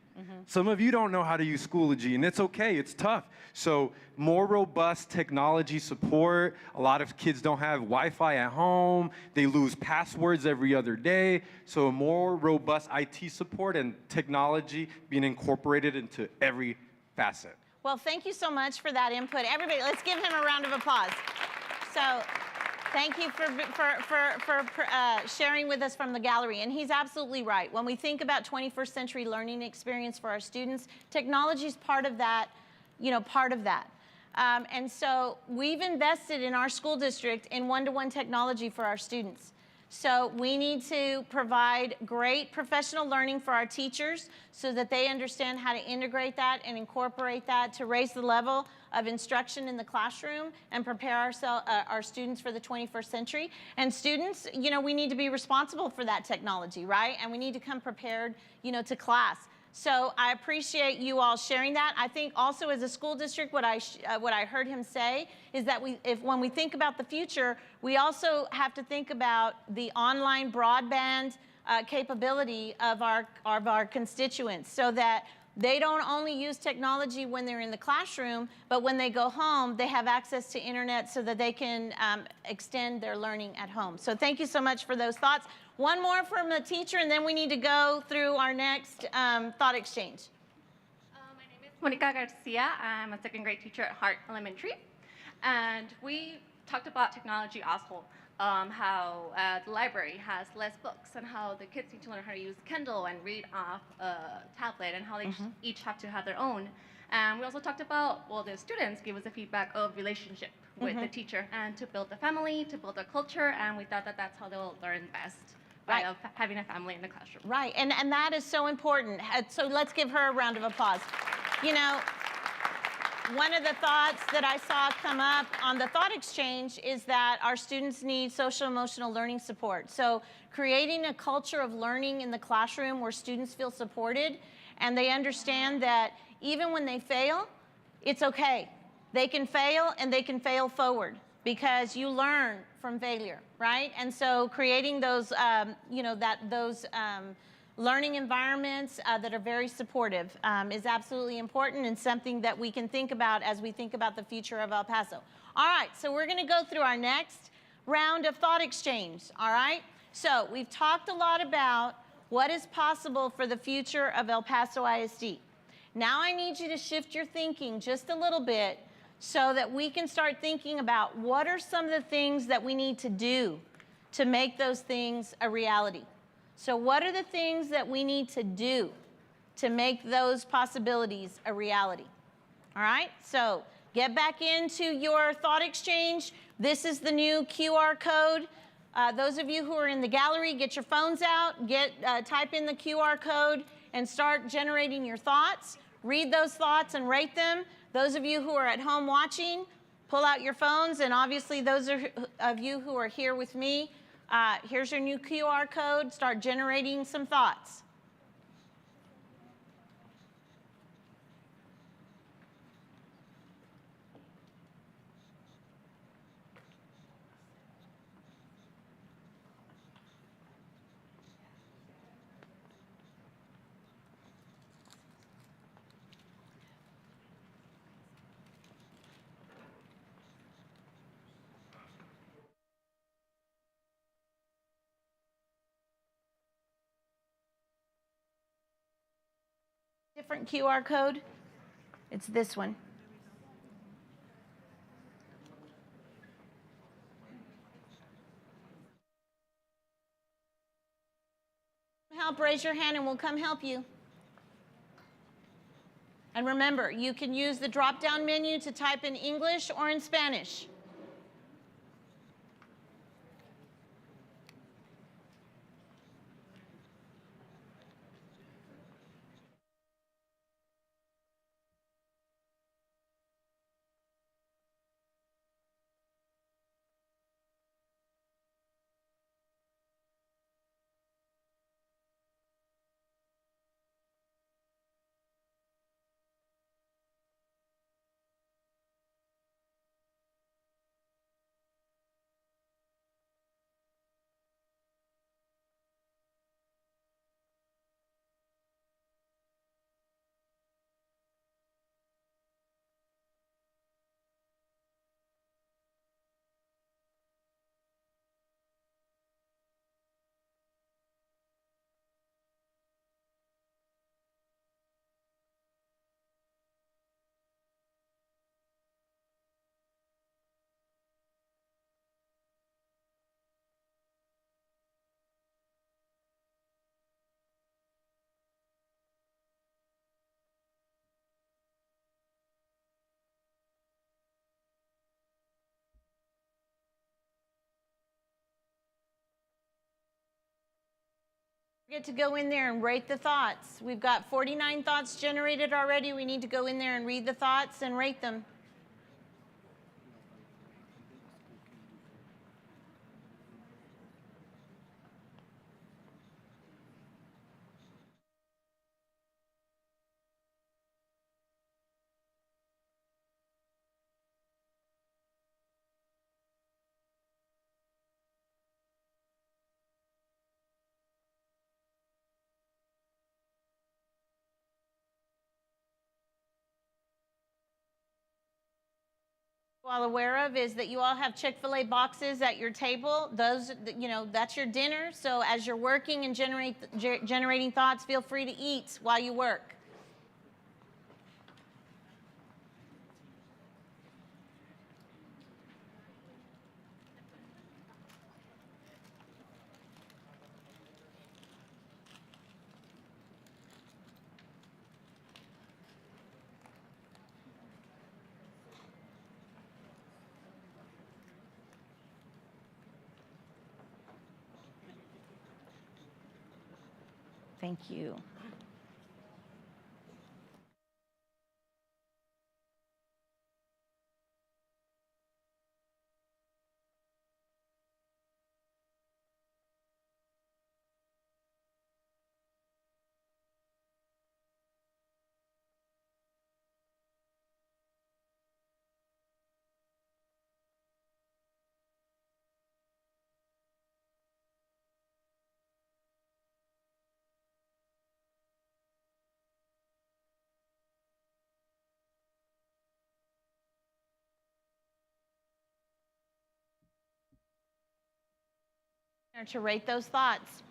Some of you don't know how to use Schoology, and it's okay, it's tough. So more robust technology support. A lot of kids don't have Wi-Fi at home. They lose passwords every other day. So more robust IT support and technology being incorporated into every facet. Well, thank you so much for that input. Everybody, let's give him a round of applause. So thank you for sharing with us from the gallery. And he's absolutely right. When we think about 21st century learning experience for our students, technology is part of that, you know, and so we've invested in our school district in one-to-one technology for our students. So we need to provide great professional learning for our teachers so that they understand how to integrate that and incorporate that to raise the level of instruction in the classroom and prepare our students for the 21st century. And students, you know, we need to be responsible for that technology, right? And we need to come prepared, you know, to class. So I appreciate you all sharing that. I think also as a school district, what I heard him say is that when we think about the future, we also have to think about the online broadband capability of our constituents, so that they don't only use technology when they're in the classroom, but when they go home, they have access to internet so that they can extend their learning at home. So thank you so much for those thoughts. One more from the teacher, and then we need to go through our next thought exchange. My name is Monica Garcia. I'm a second grade teacher at Hart Elementary. And we talked about technology also, how the library has less books and how the kids need to learn how to use Kindle and read off a tablet and how they each have to have their own. And we also talked about, well, the students gave us the feedback of relationship with the teacher and to build the family, to build a culture, and we thought that that's how they'll learn best. By Right. having a family in the classroom. Right, and that is so important. So let's give her a round of applause. You know, one of the thoughts that I saw come up on the thought exchange is that our students need social emotional learning support. So creating a culture of learning in the classroom where students feel supported and they understand that even when they fail, it's okay. They can fail and they can fail forward because you learn from failure, right? And so creating those, learning environments that are very supportive is absolutely important and something that we can think about as we think about the future of El Paso. All right, so we're gonna go through our next round of thought exchange, all right? So we've talked a lot about what is possible for the future of El Paso ISD. Now I need you to shift your thinking just a little bit so that we can start thinking about what are some of the things that we need to do to make those things a reality. So what are the things that we need to do to make those possibilities a reality? All right, so get back into your thought exchange. This is the new QR code. Those of you who are in the gallery, get your phones out, type in the QR code and start generating your thoughts. Read those thoughts and rate them. Those of you who are at home watching, pull out your phones, and obviously those of you who are here with me, here's your new QR code. Start generating some thoughts. Different QR code. It's this one. Help, raise your hand and we'll come help you. And remember, you can use the drop-down menu to type in English or in Spanish. Get to go in there and rate the thoughts. We've got 49 thoughts generated already. We need to go in there and read the thoughts and rate them. All aware of is that you all have Chick-fil-A boxes at your table. Those, that's your dinner. So as you're working and generating thoughts, feel free to eat while you work. Thank you. To rate those thoughts.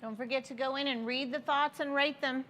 Don't forget to go in and read the thoughts and rate them.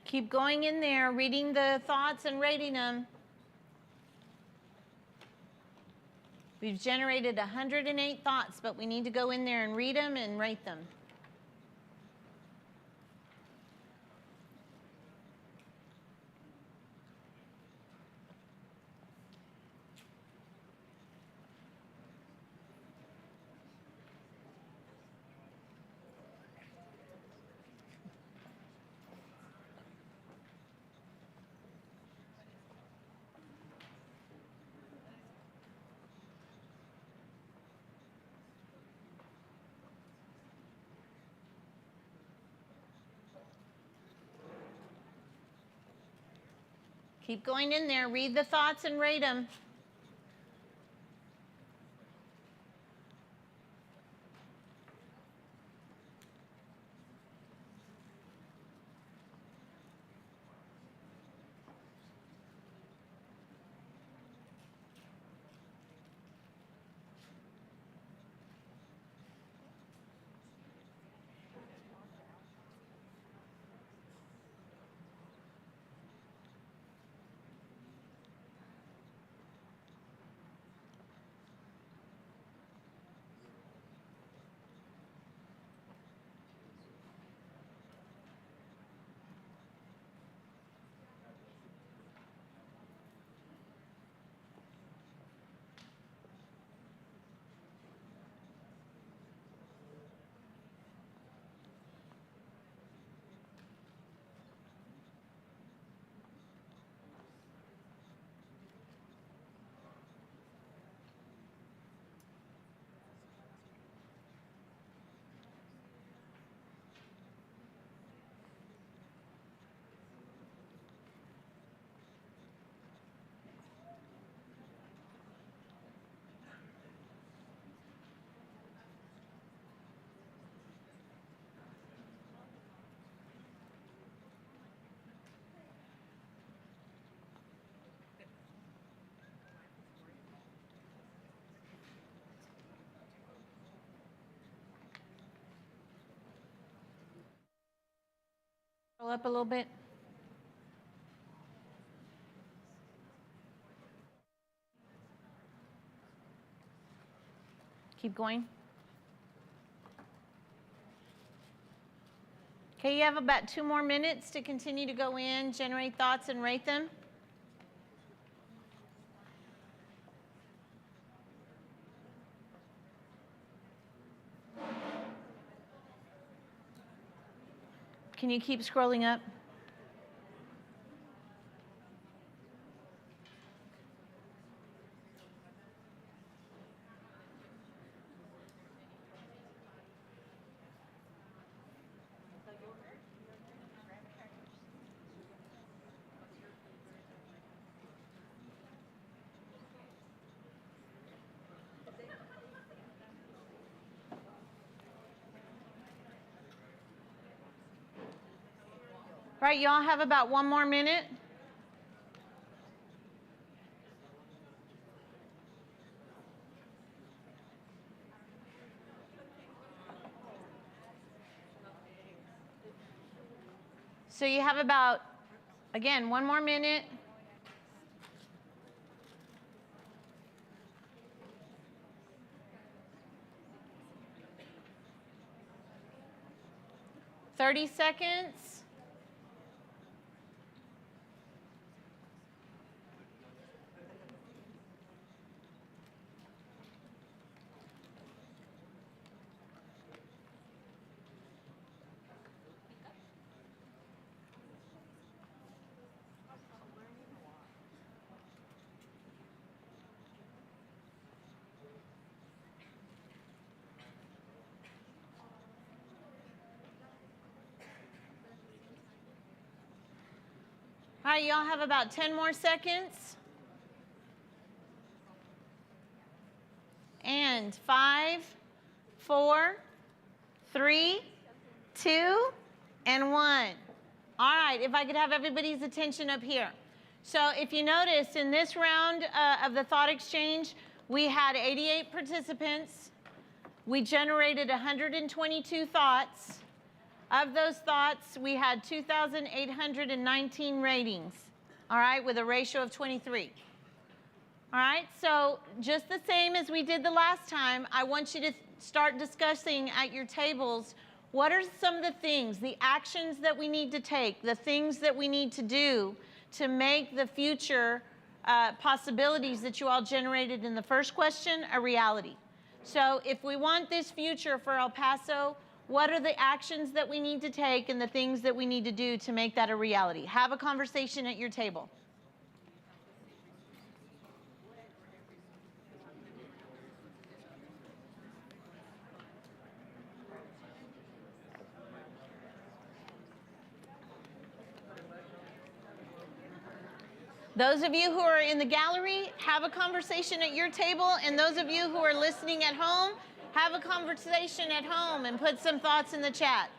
Keep going in there, reading the thoughts and rating them. We've generated 108 thoughts, but we need to go in there and read them and rate them. Keep going in there, read the thoughts and rate them. Scroll up a little bit. Keep going. Okay, you have about 2 more minutes to continue to go in, generate thoughts, and rate them. Can you keep scrolling up? Right, y'all have about 1 more minute. So you have about, again, 1 more minute. $30 seconds. All right, y'all have about 10 more seconds. And 5, 4, 3, 2, and 1. All right, if I could have everybody's attention up here. So if you notice, in this round of the thought exchange, we had 88 participants. We generated 122 thoughts. Of those thoughts, we had 2,819 ratings, all right, with a ratio of 23. All right, so just the same as we did the last time, I want you to start discussing at your tables what are some of the things, the actions that we need to take, the things that we need to do to make the future possibilities that you all generated in the first question a reality. So if we want this future for El Paso, what are the actions that we need to take and the things that we need to do to make that a reality? Have a conversation at your table. Those of you who are in the gallery, have a conversation at your table, and those of you who are listening at home, have a conversation at home and put some thoughts in the chat.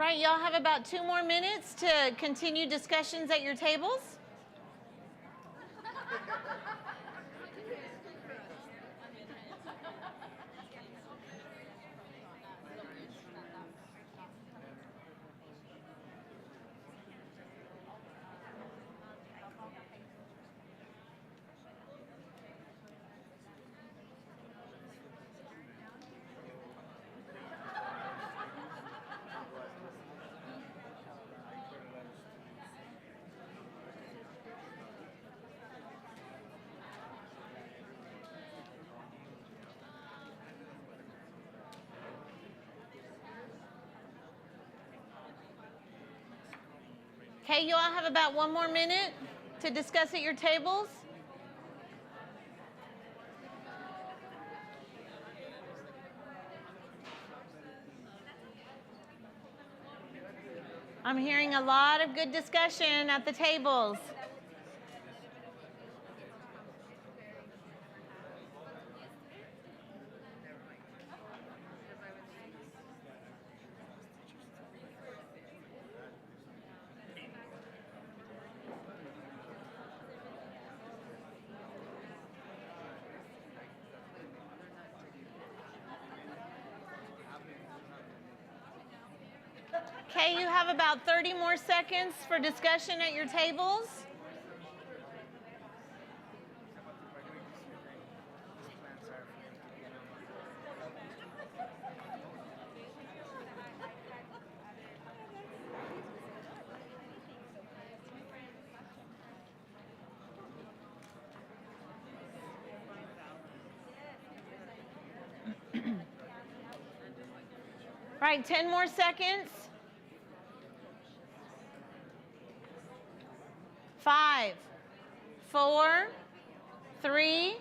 Right, y'all have about 2 more minutes to continue discussions at your tables. Okay, you all have about 1 more minute to discuss at your tables. I'm hearing a lot of good discussion at the tables. Okay, you have about 30 more seconds for discussion at your tables. Right, 10 more seconds. 5, 4, 3,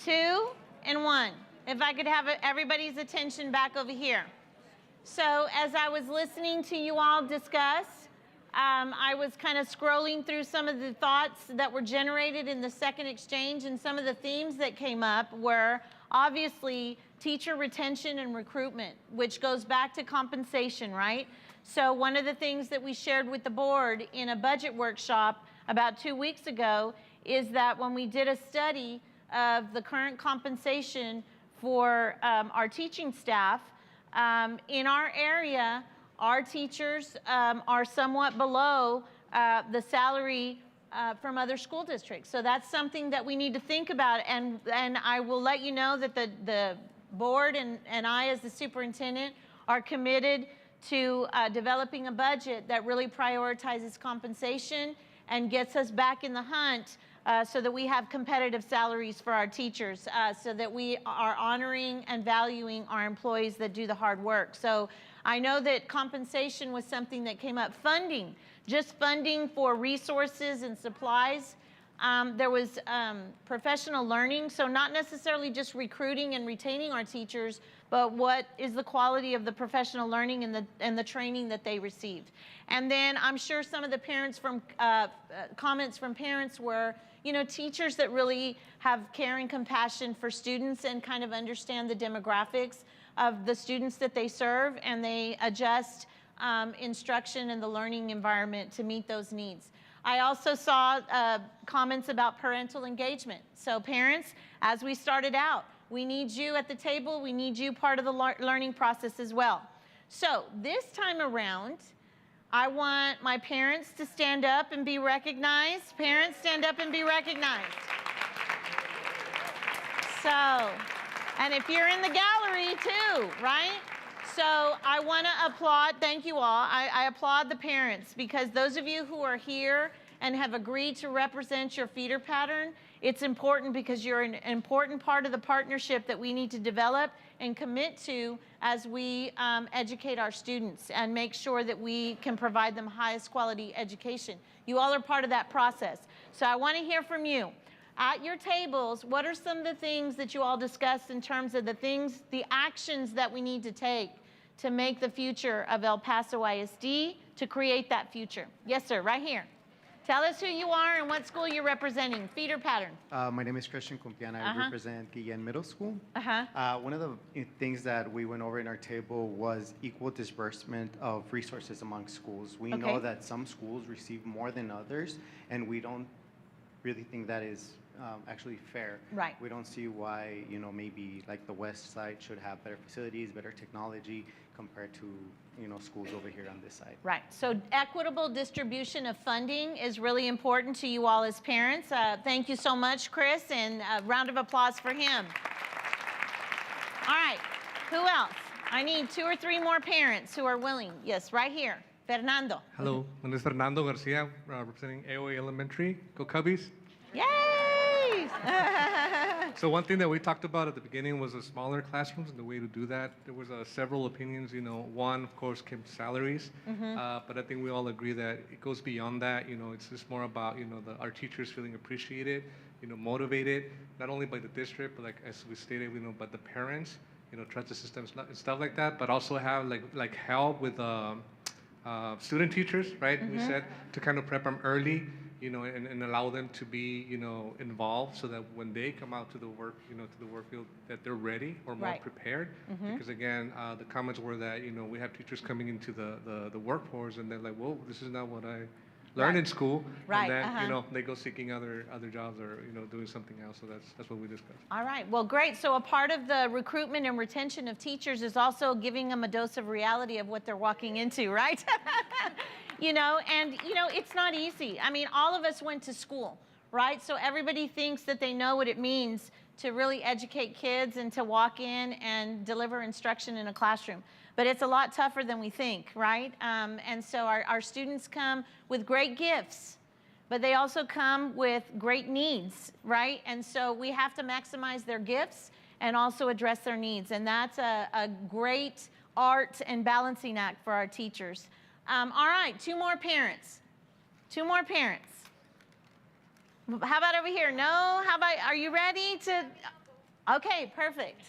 2, and 1. If I could have everybody's attention back over here. So as I was listening to you all discuss, I was kind of scrolling through some of the thoughts that were generated in the second exchange, and some of the themes that came up were obviously teacher retention and recruitment, which goes back to compensation, right? So one of the things that we shared with the board in a budget workshop about 2 weeks ago is that when we did a study of the current compensation for our teaching staff, in our area, our teachers are somewhat below the salary from other school districts. So that's something that we need to think about, and I will let you know that the board and I as the superintendent are committed to developing a budget that really prioritizes compensation and gets us back in the hunt so that we have competitive salaries for our teachers, so that we are honoring and valuing our employees that do the hard work. So I know that compensation was something that came up. Funding, just funding for resources and supplies. There was professional learning, so not necessarily just recruiting and retaining our teachers, but what is the quality of the professional learning and the training that they received. And then I'm sure some of the parents from comments from parents were, you know, teachers that really have care and compassion for students and kind of understand the demographics of the students that they serve, and they adjust instruction and the learning environment to meet those needs. I also saw comments about parental engagement. So parents, as we started out, we need you at the table. We need you part of the learning process as well. So this time around, I want my parents to stand up and be recognized. Parents, stand up and be recognized. So, and if you're in the gallery too, right? So I want to applaud, thank you all. I applaud the parents, because those of you who are here and have agreed to represent your feeder pattern, it's important because you're an important part of the partnership that we need to develop and commit to as we educate our students and make sure that we can provide them highest quality education. You all are part of that process. So I want to hear from you. At your tables, what are some of the things that you all discussed in terms of the actions that we need to take to make the future of El Paso ISD, to create that future? Yes, sir, right here. Tell us who you are and what school you're representing. Feeder pattern. My name is Christian Compiana. I represent Guillen Middle School. One of the things that we went over in our table was equal disbursement of resources among schools. We know that some schools receive more than others, and we don't really think that is actually fair. Right. We don't see why, maybe like the West Side should have better facilities, better technology compared to, schools over here on this side. Right. So equitable distribution of funding is really important to you all as parents. Thank you so much, Chris, and a round of applause for him. All right. Who else? I need 2 or 3 more parents who are willing. Yes, right here. Fernando. Hello, my name is Fernando Garcia, representing AOA Elementary. Go Cubbies. Yay! So one thing that we talked about at the beginning was the smaller classrooms and the way to do that. There was several opinions. One, of course, came to salaries, but I think we all agree that it goes beyond that. It's just more about our teachers feeling appreciated, motivated, not only by the district, but like as we stated, but the parents, trust the systems and stuff like that, but also have like help with student teachers, right? We said to kind of prep them early. And allow them to be, involved so that when they come out to the work, to the work field, that they're ready or more prepared. Because again, the comments were that, we have teachers coming into the workforce and they're like, whoa, this is not what I learned in school. Right. And then, they go seeking other jobs or, doing something else. So that's what we discussed. All right. Well, great. So a part of the recruitment and retention of teachers is also giving them a dose of reality of what they're walking into, right? It's not easy. I mean, all of us went to school, right? So everybody thinks that they know what it means to really educate kids and to walk in and deliver instruction in a classroom. But it's a lot tougher than we think, right? And so our students come with great gifts, but they also come with great needs, right? And so we have to maximize their gifts and also address their needs. And that's a great art and balancing act for our teachers. All right, 2 more parents. 2 more parents. How about over here? No? How about, are you ready to? Okay, perfect.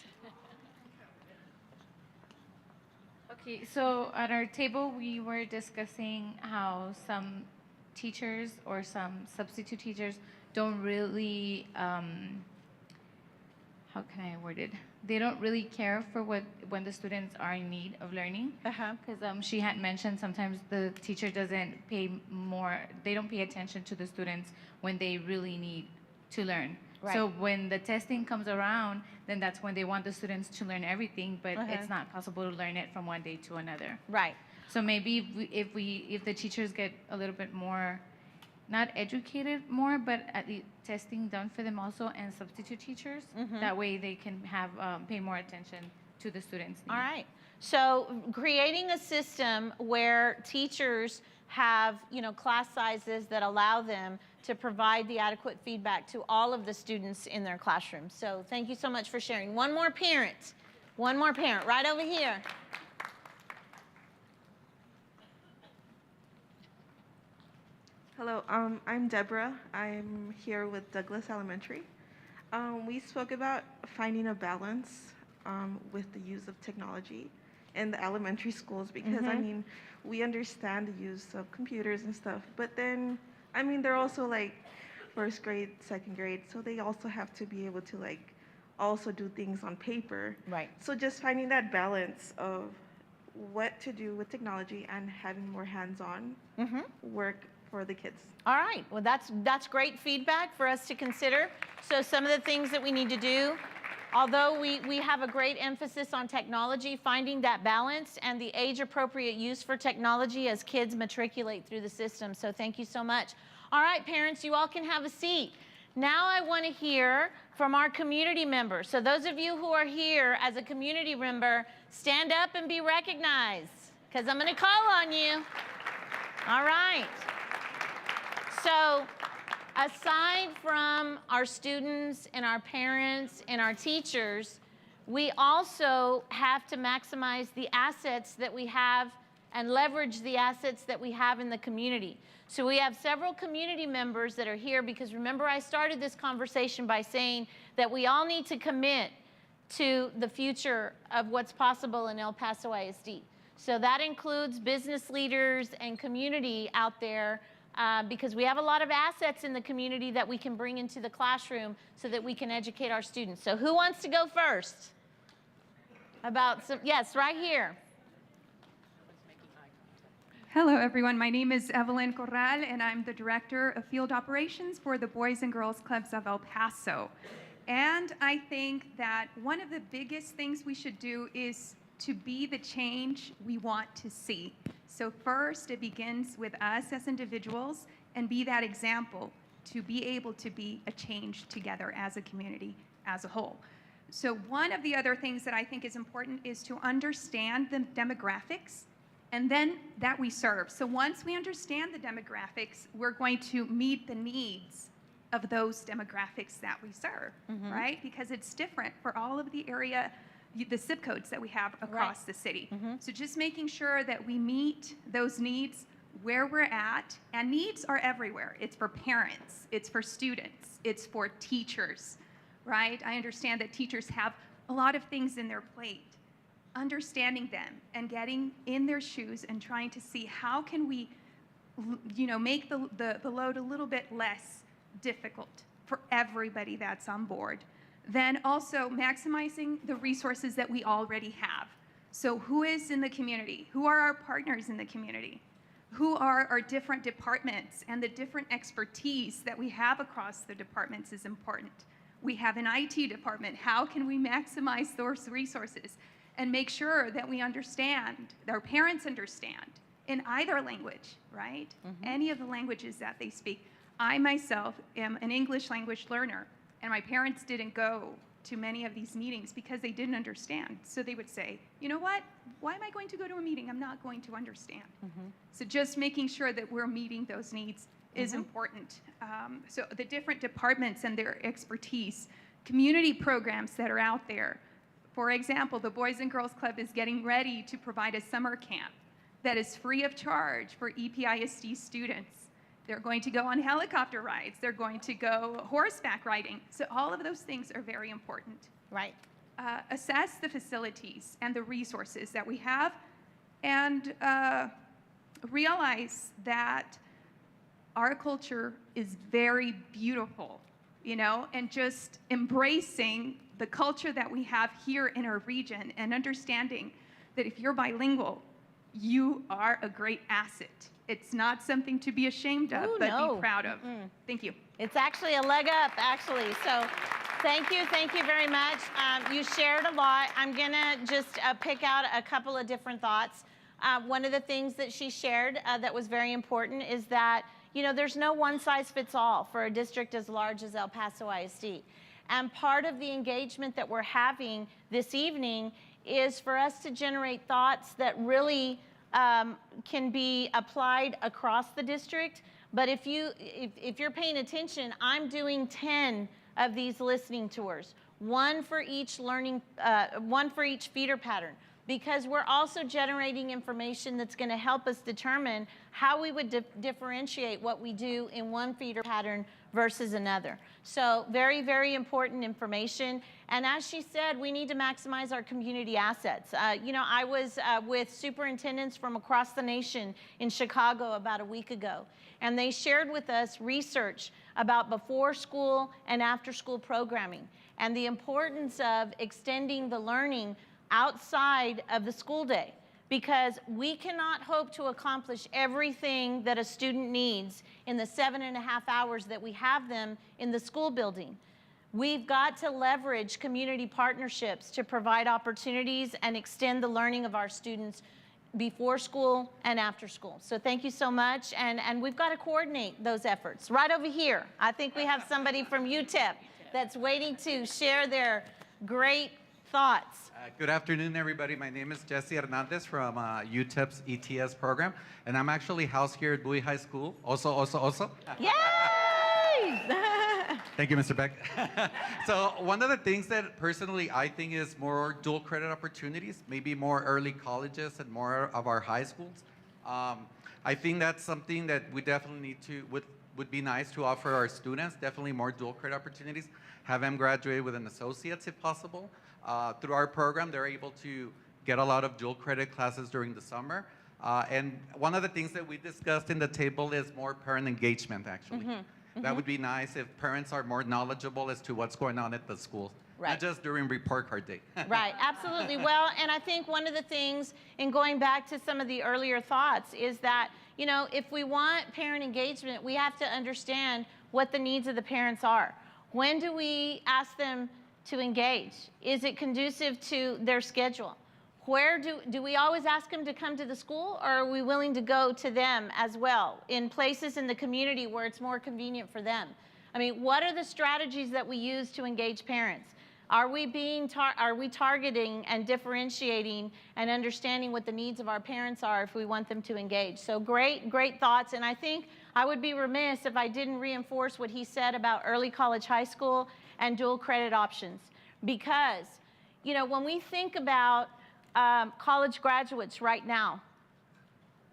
Okay, so at our table, we were discussing how some teachers or some substitute teachers don't really, how can I word it? They don't really care for when the students are in need of learning. Because she had mentioned sometimes the teacher doesn't pay more, they don't pay attention to the students when they really need to learn. Right. So when the testing comes around, then that's when they want the students to learn everything, but it's not possible to learn it from one day to another. Right. So maybe if the teachers get a little bit more, not educated more, but at the testing done for them also, and substitute teachers, that way they can have pay more attention to the students' needs. All right. So creating a system where teachers have, class sizes that allow them to provide the adequate feedback to all of the students in their classroom. So thank you so much for sharing. One more parent right over here. Hello, I'm Deborah. I'm here with Douglas Elementary. We spoke about finding a balance with the use of technology in the elementary schools because, I mean, we understand the use of computers and stuff, but then, I mean, they're also like 1st grade, 2nd grade, so they also have to be able to like also do things on paper. Right. So just finding that balance of what to do with technology and having more hands-on work for the kids. All right. Well, that's great feedback for us to consider. So some of the things that we need to do, although we have a great emphasis on technology, finding that balance and the age-appropriate use for technology as kids matriculate through the system. So thank you so much. All right, parents, you all can have a seat. Now I want to hear from our community members. So those of you who are here as a community member, stand up and be recognized, because I'm going to call on you. All right. So aside from our students and our parents and our teachers, we also have to maximize the assets that we have and leverage the assets that we have in the community. So we have several community members that are here because remember I started this conversation by saying that we all need to commit to the future of what's possible in El Paso ISD. So that includes business leaders and community out there because we have a lot of assets in the community that we can bring into the classroom so that we can educate our students. So who wants to go first? About some, yes, right here. Hello, everyone. My name is Evelyn Corral, and I'm the Director of Field Operations for the Boys and Girls Clubs of El Paso. And I think that one of the biggest things we should do is to be the change we want to see. So first, it begins with us as individuals, and be that example to be able to be a change together as a community as a whole. So one of the other things that I think is important is to understand the demographics and then that we serve. So once we understand the demographics, we're going to meet the needs of those demographics that we serve, right? Because it's different for all of the area, the zip codes that we have across the city. So just making sure that we meet those needs where we're at, and needs are everywhere. It's for parents, it's for students, it's for teachers, right? I understand that teachers have a lot of things in their plate. Understanding them and getting in their shoes and trying to see how can we, make the load a little bit less difficult for everybody that's on board. Then also maximizing the resources that we already have. So who is in the community? Who are our partners in the community? Who are our different departments, and the different expertise that we have across the departments is important. We have an IT department. How can we maximize those resources and make sure that we understand, that our parents understand in either language, right? Any of the languages that they speak. I myself am an English language learner, and my parents didn't go to many of these meetings because they didn't understand. So they would say, you know what? Why am I going to go to a meeting? I'm not going to understand. So just making sure that we're meeting those needs is important. So the different departments and their expertise, community programs that are out there. For example, the Boys and Girls Club is getting ready to provide a summer camp that is free of charge for EPISD students. They're going to go on helicopter rides. They're going to go horseback riding. So all of those things are very important. Right. Assess the facilities and the resources that we have, and realize that our culture is very beautiful, and just embracing the culture that we have here in our region, and understanding that if you're bilingual, you are a great asset. It's not something to be ashamed of, but be proud of. Thank you. It's actually a leg up, actually. So thank you very much. You shared a lot. I'm gonna just pick out a couple of different thoughts. One of the things that she shared that was very important is that, there's no one size fits all for a district as large as El Paso ISD. And part of the engagement that we're having this evening is for us to generate thoughts that really can be applied across the district. But if you're paying attention, I'm doing 10 of these listening tours, one for each feeder pattern, because we're also generating information that's going to help us determine how we would differentiate what we do in one feeder pattern versus another. So very, very important information. And as she said, we need to maximize our community assets. I was with superintendents from across the nation in Chicago about a week ago, and they shared with us research about before school and after school programming and the importance of extending the learning outside of the school day, because we cannot hope to accomplish everything that a student needs in the 7.5 hours that we have them in the school building. We've got to leverage community partnerships to provide opportunities and extend the learning of our students before school and after school. So thank you so much, and we've got to coordinate those efforts. Right over here, I think we have somebody from UTEP that's waiting to share their great thoughts. Good afternoon, everybody. My name is Jesse Hernandez from UTEP's ETS program, and I'm actually housed here at Bowie High School. Also. Yay! Thank you, Mr. Beck. So one of the things that personally I think is more dual credit opportunities, maybe more early colleges and more of our high schools. I think that's something that we definitely need to, would be nice to offer our students, definitely more dual credit opportunities, have them graduate with an associate's if possible. Through our program, they're able to get a lot of dual credit classes during the summer. And one of the things that we discussed in the table is more parent engagement, actually. That would be nice if parents are more knowledgeable as to what's going on at the schools, not just during report card day. Right, absolutely. Well, and I think one of the things, in going back to some of the earlier thoughts, is that, you know, if we want parent engagement, we have to understand what the needs of the parents are. When do we ask them to engage? Is it conducive to their schedule? Where do we always ask them to come to the school, or are we willing to go to them as well in places in the community where it's more convenient for them? I mean, what are the strategies that we use to engage parents? Are we targeting and differentiating and understanding what the needs of our parents are if we want them to engage? So great thoughts. And I think I would be remiss if I didn't reinforce what he said about early college, high school, and dual credit options. Because, you know, when we think about college graduates right now,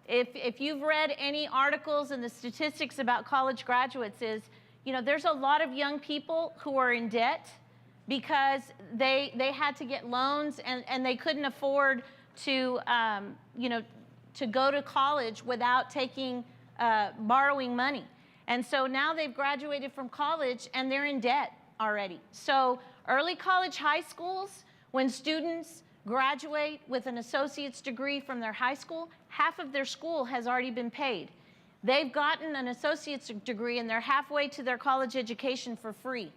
if you've read any articles and the statistics about college graduates, is, you know, there's a lot of young people who are in debt because they had to get loans and they couldn't afford to, you know, to go to college without borrowing money. And so now they've graduated from college and they're in debt already. So early college, high schools, when students graduate with an associate's degree from their high school, half of their school has already been paid. They've gotten an associate's degree and they're halfway to their college education for free.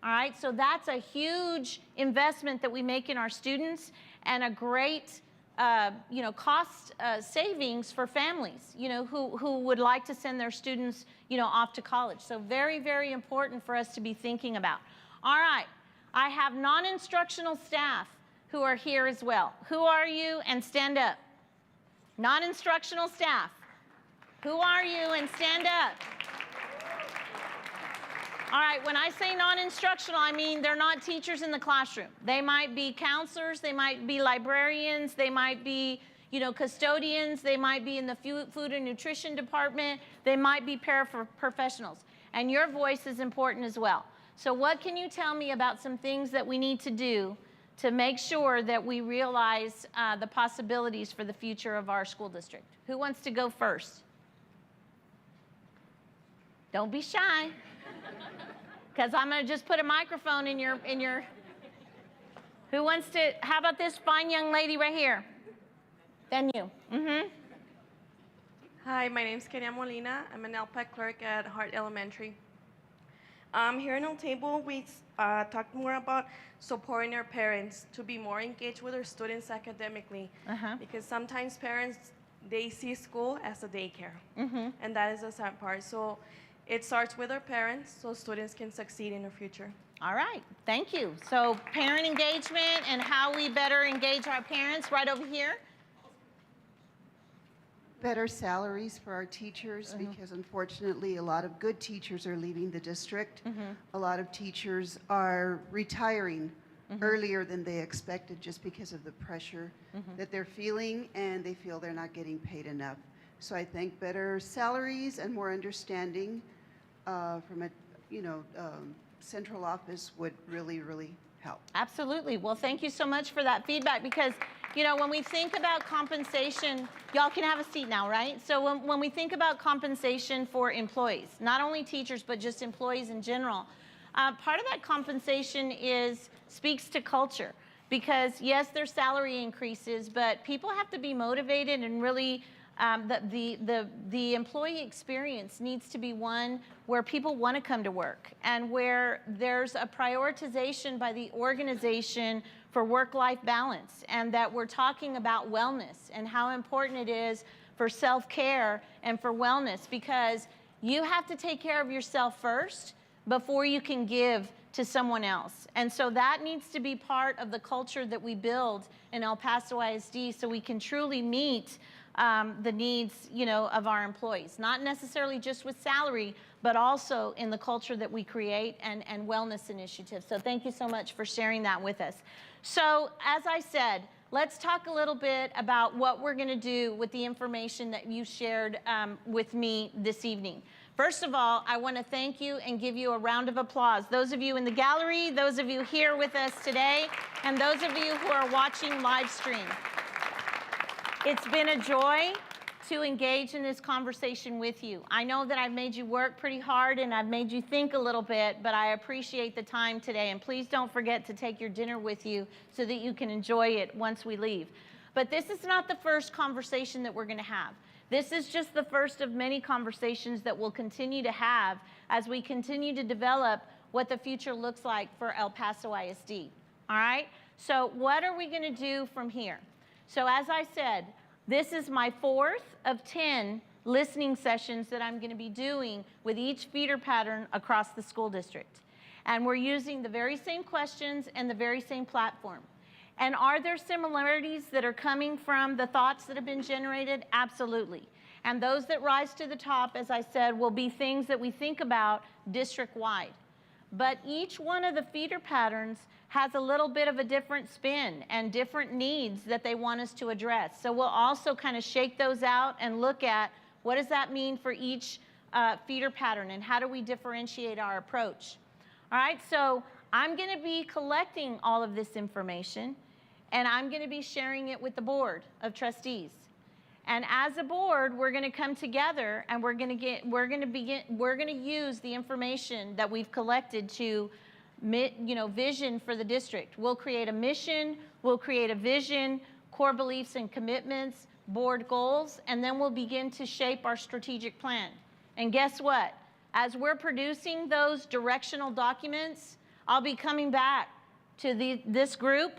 All right, so that's a huge investment that we make in our students, and a great, you know, cost savings for families, you know, who would like to send their students, you know, off to college. So very, very important for us to be thinking about. All right, I have non-instructional staff who are here as well. Who are you? And stand up. Non-instructional staff. Who are you? And stand up. All right, when I say non-instructional, I mean they're not teachers in the classroom. They might be counselors, they might be librarians, they might be, you know, custodians, they might be in the food and nutrition department, they might be paraprofessionals. And your voice is important as well. So what can you tell me about some things that we need to do to make sure that we realize the possibilities for the future of our school district? Who wants to go first? Don't be shy, because I'm going to just put a microphone in your. Who wants to? How about this fine young lady right here? Then you. Hi, my name is Kenia Molina. I'm an LPAC clerk at Hart Elementary. Here in our table, we talked more about supporting our parents to be more engaged with their students academically. Because sometimes parents, they see school as a daycare. And that is the sad part. So it starts with our parents so students can succeed in the future. All right, thank you. So parent engagement and how we better engage our parents, right over here. Better salaries for our teachers, because unfortunately a lot of good teachers are leaving the district. A lot of teachers are retiring earlier than they expected just because of the pressure that they're feeling, and they feel they're not getting paid enough. So I think better salaries and more understanding from a, you know, central office would really, really help. Absolutely. Well, thank you so much for that feedback, because, you know, when we think about compensation, y'all can have a seat now, right? So when we think about compensation for employees, not only teachers, but just employees in general, part of that compensation speaks to culture, because yes, there's salary increases, but people have to be motivated, and really the employee experience needs to be one where people want to come to work, and where there's a prioritization by the organization for work-life balance, and that we're talking about wellness and how important it is for self-care and for wellness, because you have to take care of yourself first before you can give to someone else. And so that needs to be part of the culture that we build in El Paso ISD, so we can truly meet the needs, you know, of our employees, not necessarily just with salary, but also in the culture that we create and wellness initiatives. So thank you so much for sharing that with us. So as I said, let's talk a little bit about what we're going to do with the information that you shared with me this evening. First of all, I want to thank you and give you a round of applause. Those of you in the gallery, those of you here with us today, and those of you who are watching live stream. It's been a joy to engage in this conversation with you. I know that I've made you work pretty hard and I've made you think a little bit, but I appreciate the time today. And please don't forget to take your dinner with you so that you can enjoy it once we leave. But this is not the first conversation that we're going to have. This is just the first of many conversations that we'll continue to have as we continue to develop what the future looks like for El Paso ISD. All right? So what are we going to do from here? So as I said, this is my 4th of 10 listening sessions that I'm going to be doing with each feeder pattern across the school district. And we're using the very same questions and the very same platform. And are there similarities that are coming from the thoughts that have been generated? Absolutely. And those that rise to the top, as I said, will be things that we think about district-wide. But each one of the feeder patterns has a little bit of a different spin and different needs that they want us to address. So we'll also kind of shake those out and look at what does that mean for each feeder pattern and how do we differentiate our approach. All right, so I'm going to be collecting all of this information and I'm going to be sharing it with the board of trustees. And as a board, we're going to come together and we're going to use the information that we've collected to, vision for the district. We'll create a mission, we'll create a vision, core beliefs and commitments, board goals, and then we'll begin to shape our strategic plan. And guess what? As we're producing those directional documents, I'll be coming back to this group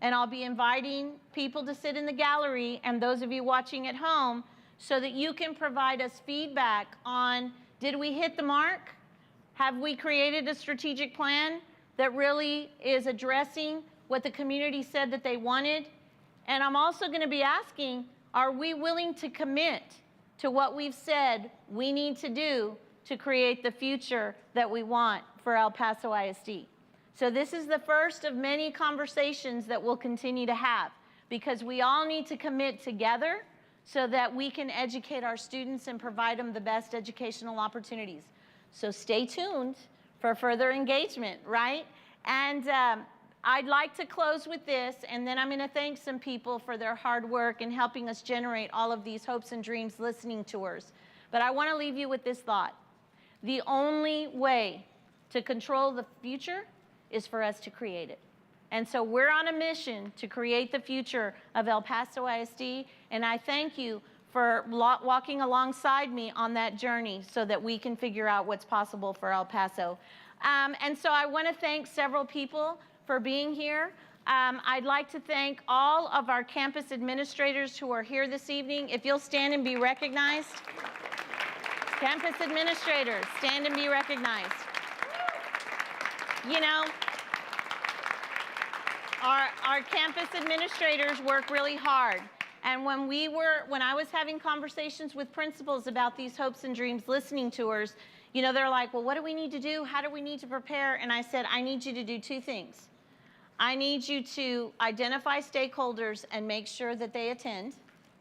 and I'll be inviting people to sit in the gallery and those of you watching at home so that you can provide us feedback on, did we hit the mark? Have we created a strategic plan that really is addressing what the community said that they wanted? And I'm also going to be asking, are we willing to commit to what we've said we need to do to create the future that we want for El Paso ISD? So this is the first of many conversations that we'll continue to have because we all need to commit together so that we can educate our students and provide them the best educational opportunities. So stay tuned for further engagement, right? And I'd like to close with this, and then I'm going to thank some people for their hard work in helping us generate all of these hopes and dreams listening tours. But I want to leave you with this thought. The only way to control the future is for us to create it. And so we're on a mission to create the future of El Paso ISD, and I thank you for walking alongside me on that journey so that we can figure out what's possible for El Paso. And so I want to thank several people for being here. I'd like to thank all of our campus administrators who are here this evening. If you'll stand and be recognized. Campus administrators, stand and be recognized. You know, our campus administrators work really hard. And when I was having conversations with principals about these hopes and dreams listening tours, you know, they're like, well, what do we need to do? How do we need to prepare? And I said, I need you to do 2 things. I need you to identify stakeholders and make sure that they attend.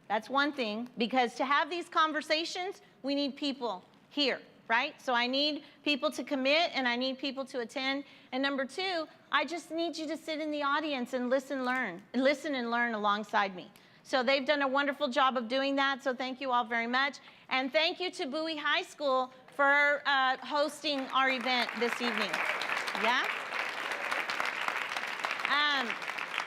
That's one thing, because to have these conversations, we need people here, right? So I need people to commit and I need people to attend. And number 2, I just need you to sit in the audience and listen and learn alongside me. So they've done a wonderful job of doing that, so thank you all very much. And thank you to Bowie High School for hosting our event this evening. Yeah?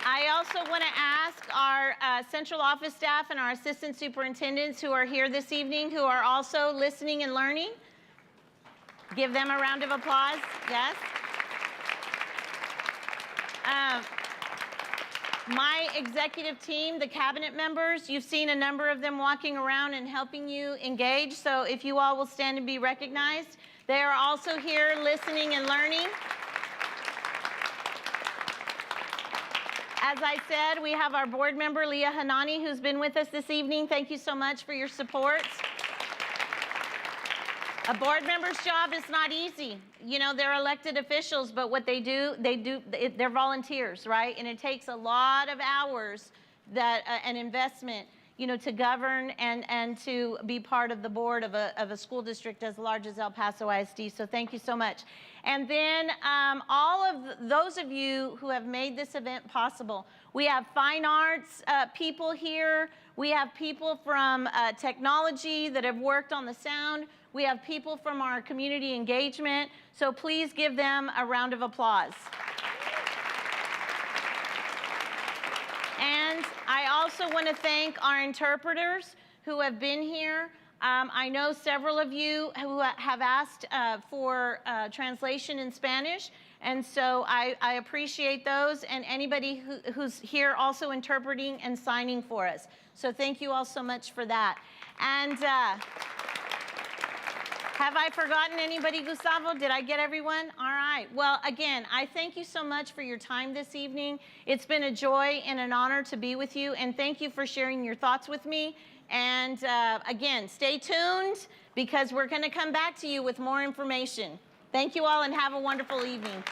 I also want to ask our central office staff and our assistant superintendents who are here this evening, who are also listening and learning. Give them a round of applause. Yes? My executive team, the cabinet members, you've seen a number of them walking around and helping you engage. So if you all will stand and be recognized. They are also here listening and learning. As I said, we have our board member, Leah Hanani, who's been with us this evening. Thank you so much for your support. A board member's job is not easy. You know, they're elected officials, but what they're volunteers, right? And it takes a lot of hours and investment, to govern and to be part of the board of a school district as large as El Paso ISD. So thank you so much. And then all of those of you who have made this event possible. We have fine arts people here. We have people from technology that have worked on the sound. We have people from our community engagement. So please give them a round of applause. And I also want to thank our interpreters who have been here. I know several of you who have asked for translation in Spanish, and so I appreciate those, and anybody who's here also interpreting and signing for us. So thank you all so much for that. And have I forgotten anybody, Gustavo? Did I get everyone? All right. Well, again, I thank you so much for your time this evening. It's been a joy and an honor to be with you, and thank you for sharing your thoughts with me. And again, stay tuned because we're going to come back to you with more information. Thank you all and have a wonderful evening.